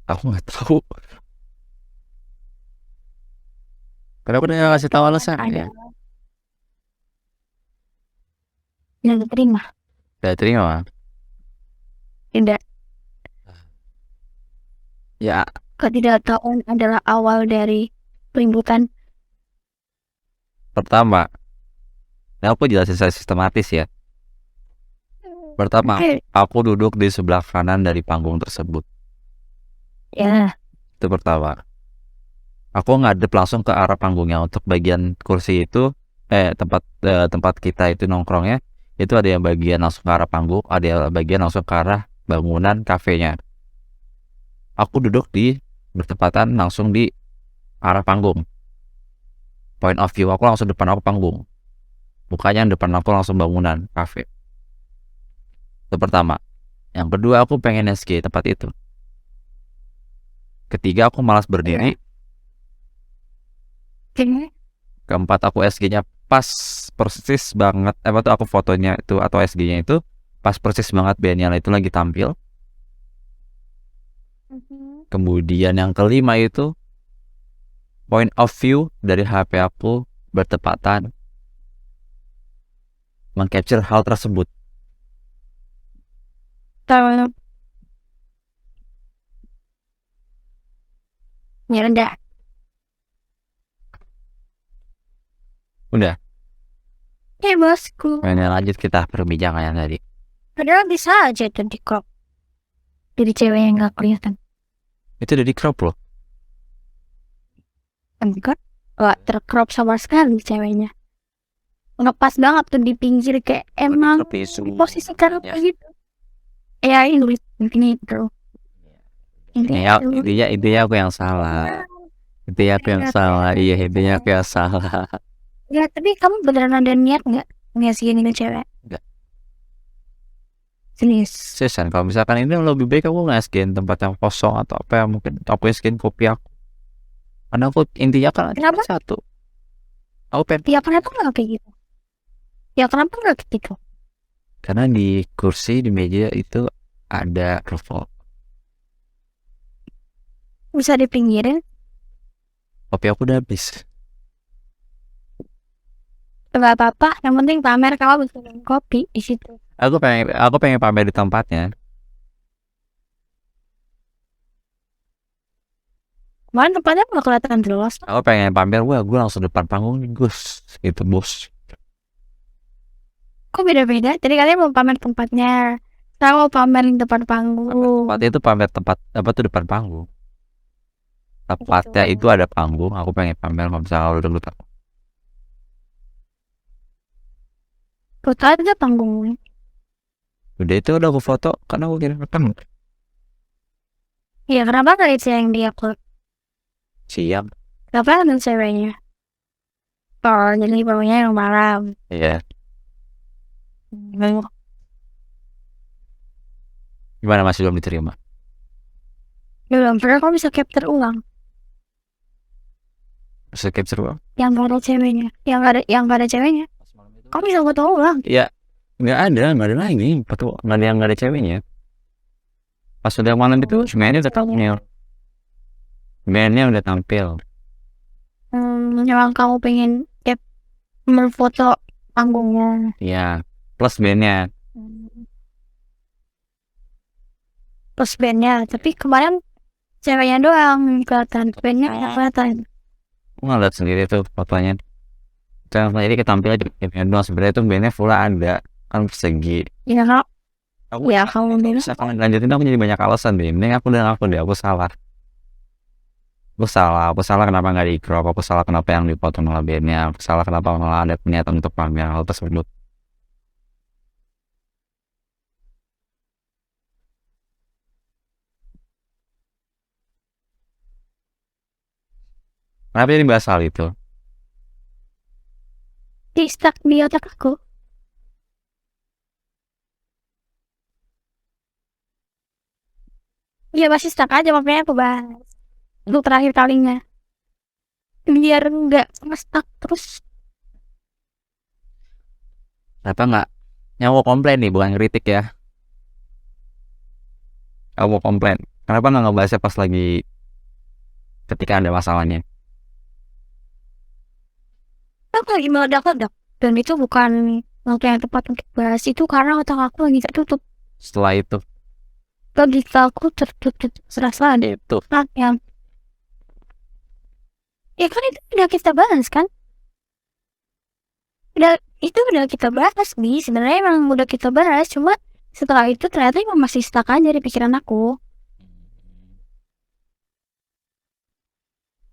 Aku nggak tahu. Kenapa dia nggak kasih tahu alasan ya? Nggak terima. Gak terima. Tidak. Ya Ketidaktahuan adalah awal dari keributan. pertama, nah aku jelasin saya sistematis ya. Pertama, aku duduk di sebelah kanan dari panggung tersebut. Ya. Itu pertama. Aku ngadep langsung ke arah panggungnya. Untuk bagian kursi itu, tempat kita itu nongkrongnya, itu ada yang bagian langsung ke arah panggung, ada yang bagian langsung ke arah bangunan kafenya. Aku duduk bertepatan langsung di arah panggung. Point of view aku langsung depan aku panggung. Bukannya depan aku langsung bangunan kafe. Itu pertama. Yang kedua, aku pengen SG tempat itu. Ketiga, aku malas berdiri. Keempat, aku SG-nya pas persis banget. Tuh aku fotonya itu atau SG-nya itu pas persis banget bandnya itu lagi tampil. Kemudian yang kelima itu point of view dari HP aku bertepatan mengcapture hal tersebut. Ya udah. Udah. Ya bosku. Nah, lanjut kita perbincangan yang tadi. Padahal bisa aja tuh di crop. Jadi cewek yang gak kelihatan. Itu udah di crop loh. Enggak. Gak tercrop sama sekali ceweknya. Ngepas banget tuh di pinggir kayak emang posisi kayak gitu. Ya ini itu. Intinya aku yang salah. Intinya aku yang salah. Iya, intinya aku yang salah. Ya tapi kamu beneran ada niat nggak ngasihin ini cewek? Enggak. Seriusan. Kalau misalkan ini lebih baik aku ngaskin tempat yang kosong atau apa yang mungkin aku ngaskin kopi aku. Karena aku intinya kan kenapa? Satu. Aku pengen. Ya kenapa nggak kayak gitu? Ya kenapa nggak kayak gitu? Karena di kursi di meja itu ada rokok. Bisa dipinggirin? Kopi aku udah habis. Gak apa-apa, yang penting pamer kamu bisa minum kopi di situ. Aku pengen pamer di tempatnya. Kemarin tempatnya nggak kelihatan jelas. Aku pengen pamer, wah gue langsung depan panggung nih Gus, itu bos. Kok beda-beda? Jadi kalian mau pamer tempatnya, saya mau pamer di depan panggung. Tempat itu pamer tempat apa tuh depan panggung. Tempatnya itu ada panggung, aku pengen pamer kalau misalnya udah lupa. Foto aja panggungnya. Udah itu udah aku foto karena aku kirim rekam. Iya kenapa gak itu yang dia upload? Siang. Kenapa ada ceweknya? Oh jadi baunya yang malam. Iya. Gimana masih belum diterima? Belum pernah kamu bisa capture ulang Bisa capture ulang? yang gak ada ceweknya, yang gak ada ceweknya. Kamu bisa foto ulang. Ya, nggak ada lagi. Foto nggak ada ceweknya. Pas udah malam itu sebenarnya udah tampil. Bandnya udah tampil. Memang kamu pengen foto panggungnya. Iya, plus bandnya. Plus bandnya, tapi kemarin ceweknya doang kelihatan, bandnya nggak kelihatan. Aku ngeliat sendiri tuh fotonya. Jadi ketampilan di bandnya doang. Sebenarnya tuh bandnya full ada, kan persegi. Ya kak, Aku ya kamu bilang. bisa kalau lanjutin aku jadi banyak alasan deh. Mending aku aku salah. Aku salah kenapa nggak di crop. Aku salah kenapa yang dipotong malah bandnya. Aku salah kenapa malah ada niatan untuk pamer hal tersebut. Kenapa jadi bahas hal itu? Di stuck di otak aku. Iya masih stuck aja, makanya aku bahas untuk terakhir kalinya biar nggak stuck terus. Kenapa nggak? Yang mau komplain nih, bukan kritik ya. Aku mau komplain. Kenapa nggak ngebahasnya pas lagi ketika ada masalahnya? Aku lagi meledak-ledak dan itu bukan waktu yang tepat untuk bahas itu karena otak aku lagi tertutup. Setelah itu, Logika aku tertutup serasa ada itu yang ya kan itu udah kita bahas kan, itu udah kita bahas sebenarnya emang udah kita bahas, cuma setelah itu ternyata emang masih stuck aja di pikiran aku.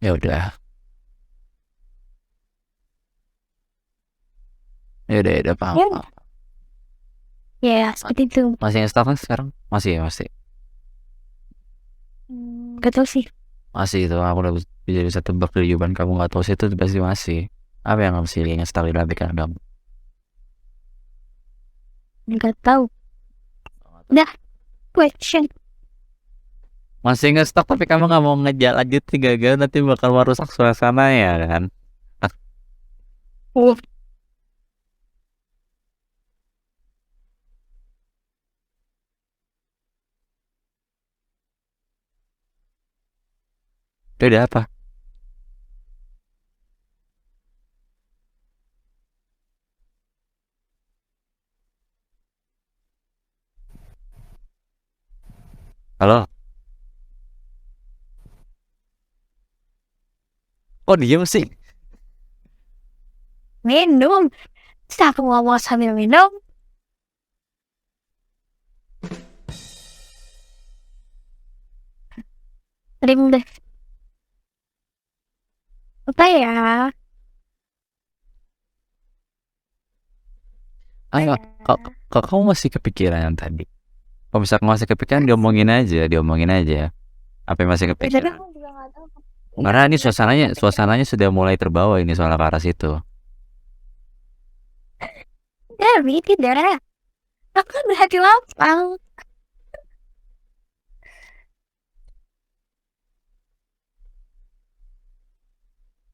ya udah, ya udah paham. Ya seperti itu. Masih nge-stuck kan sekarang? Masih ya, masih. Gak tau sih. Masih itu, aku udah bisa tebak dari jawaban kamu nggak tahu sih itu pasti masih. Apa yang masih nge-stuck di dalam pikiran kamu? Gak tahu. Dah, question. Masih nge-stuck tapi kamu nggak mau ngejar lanjutin gagal nanti bakal merusak suasana ya kan? Itu udah apa? Halo? Kok diem sih? Minum. Terus aku ngomong sambil minum. Rim deh. Apa ya? Ayo, kok kamu masih kepikiran yang tadi? Kalau misalkan masih kepikiran diomongin aja. Apa yang masih Tapi kepikiran? aku juga gak tahu. Karena ini suasananya sudah mulai terbawa ini soal ke arah situ. Tapi tidak. Aku kan berhati lapang.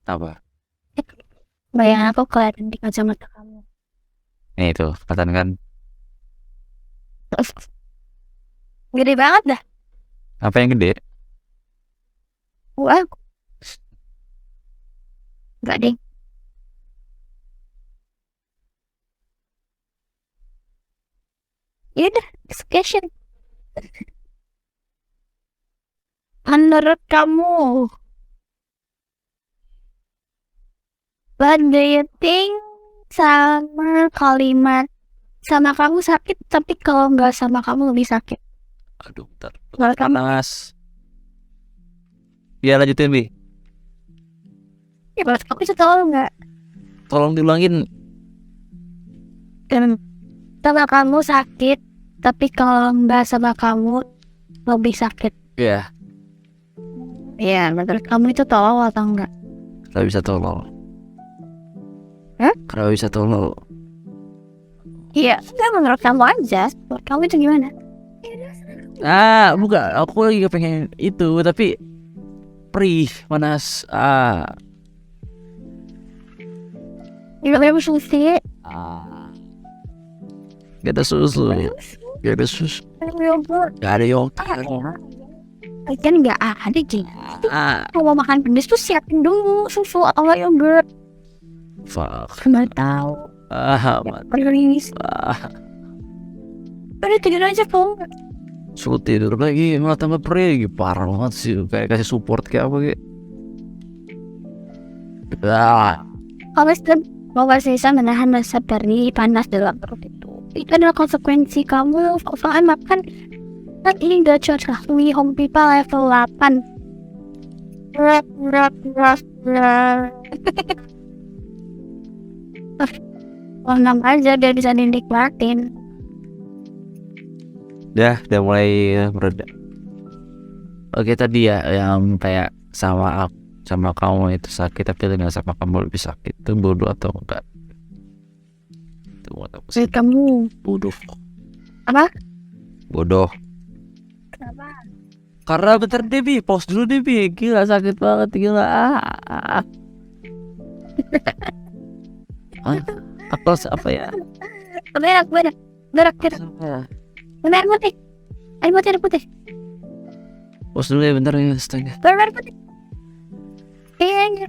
Apa? Bayangan aku kelihatan di kacamata kamu. Ini itu, kelihatan kan? Gede banget dah. Apa yang gede? Wah, gak deh. Yaudah, next question. Menurut kamu, what do you think sama kalimat sama kamu sakit tapi kalau nggak sama kamu lebih sakit? Aduh, bentar. Menurut kamu? Panas. Ya lanjutin, Bi. Ya menurut kamu itu tahu nggak? Tolong diulangin. Sama kamu sakit tapi kalau nggak sama kamu lebih sakit. Iya. Iya, menurut kamu itu tolol atau enggak? Kenapa bisa tolol? Hah? Kenapa bisa tolol? Iya, enggak menurut kamu aja. Menurut kamu itu gimana? Bukan, aku lagi pengen itu, tapi perih, panas. Gak ada susu. Gak ada susu. Gak ada susu. Yogurt. Gak ada yogurt. Kan nggak ada gitu. Kalau mau makan pedes tuh siapin dulu susu atau nggak yogurt. Fuck. Nggak tahu. Please. Udah tidur aja Pong. Suruh tidur lagi, malah tambah perih. Parah banget sih, kayak kasih support kayak apa kayak. Kalau masih bisa menahan rasa perih panas dalam perut itu adalah konsekuensi kamu soal makan. Kan ini udah cocok home pipa level 8. Tenang aja biar bisa dinikmatin. Udah mulai mereda. Oke, tadi ya yang kayak sama kamu itu sakit, tapi dengan sama kamu lebih sakit, itu bodoh atau enggak? Itu Kamu bodoh. apa? Bodoh. Kenapa? Karena bentar deh Bi, pause dulu deh Bi. Gila sakit banget, gila. Aku harus apa ya? Berak. Air putih. Pause dulu ya bentar ya, setengah. Berak putih. Iya.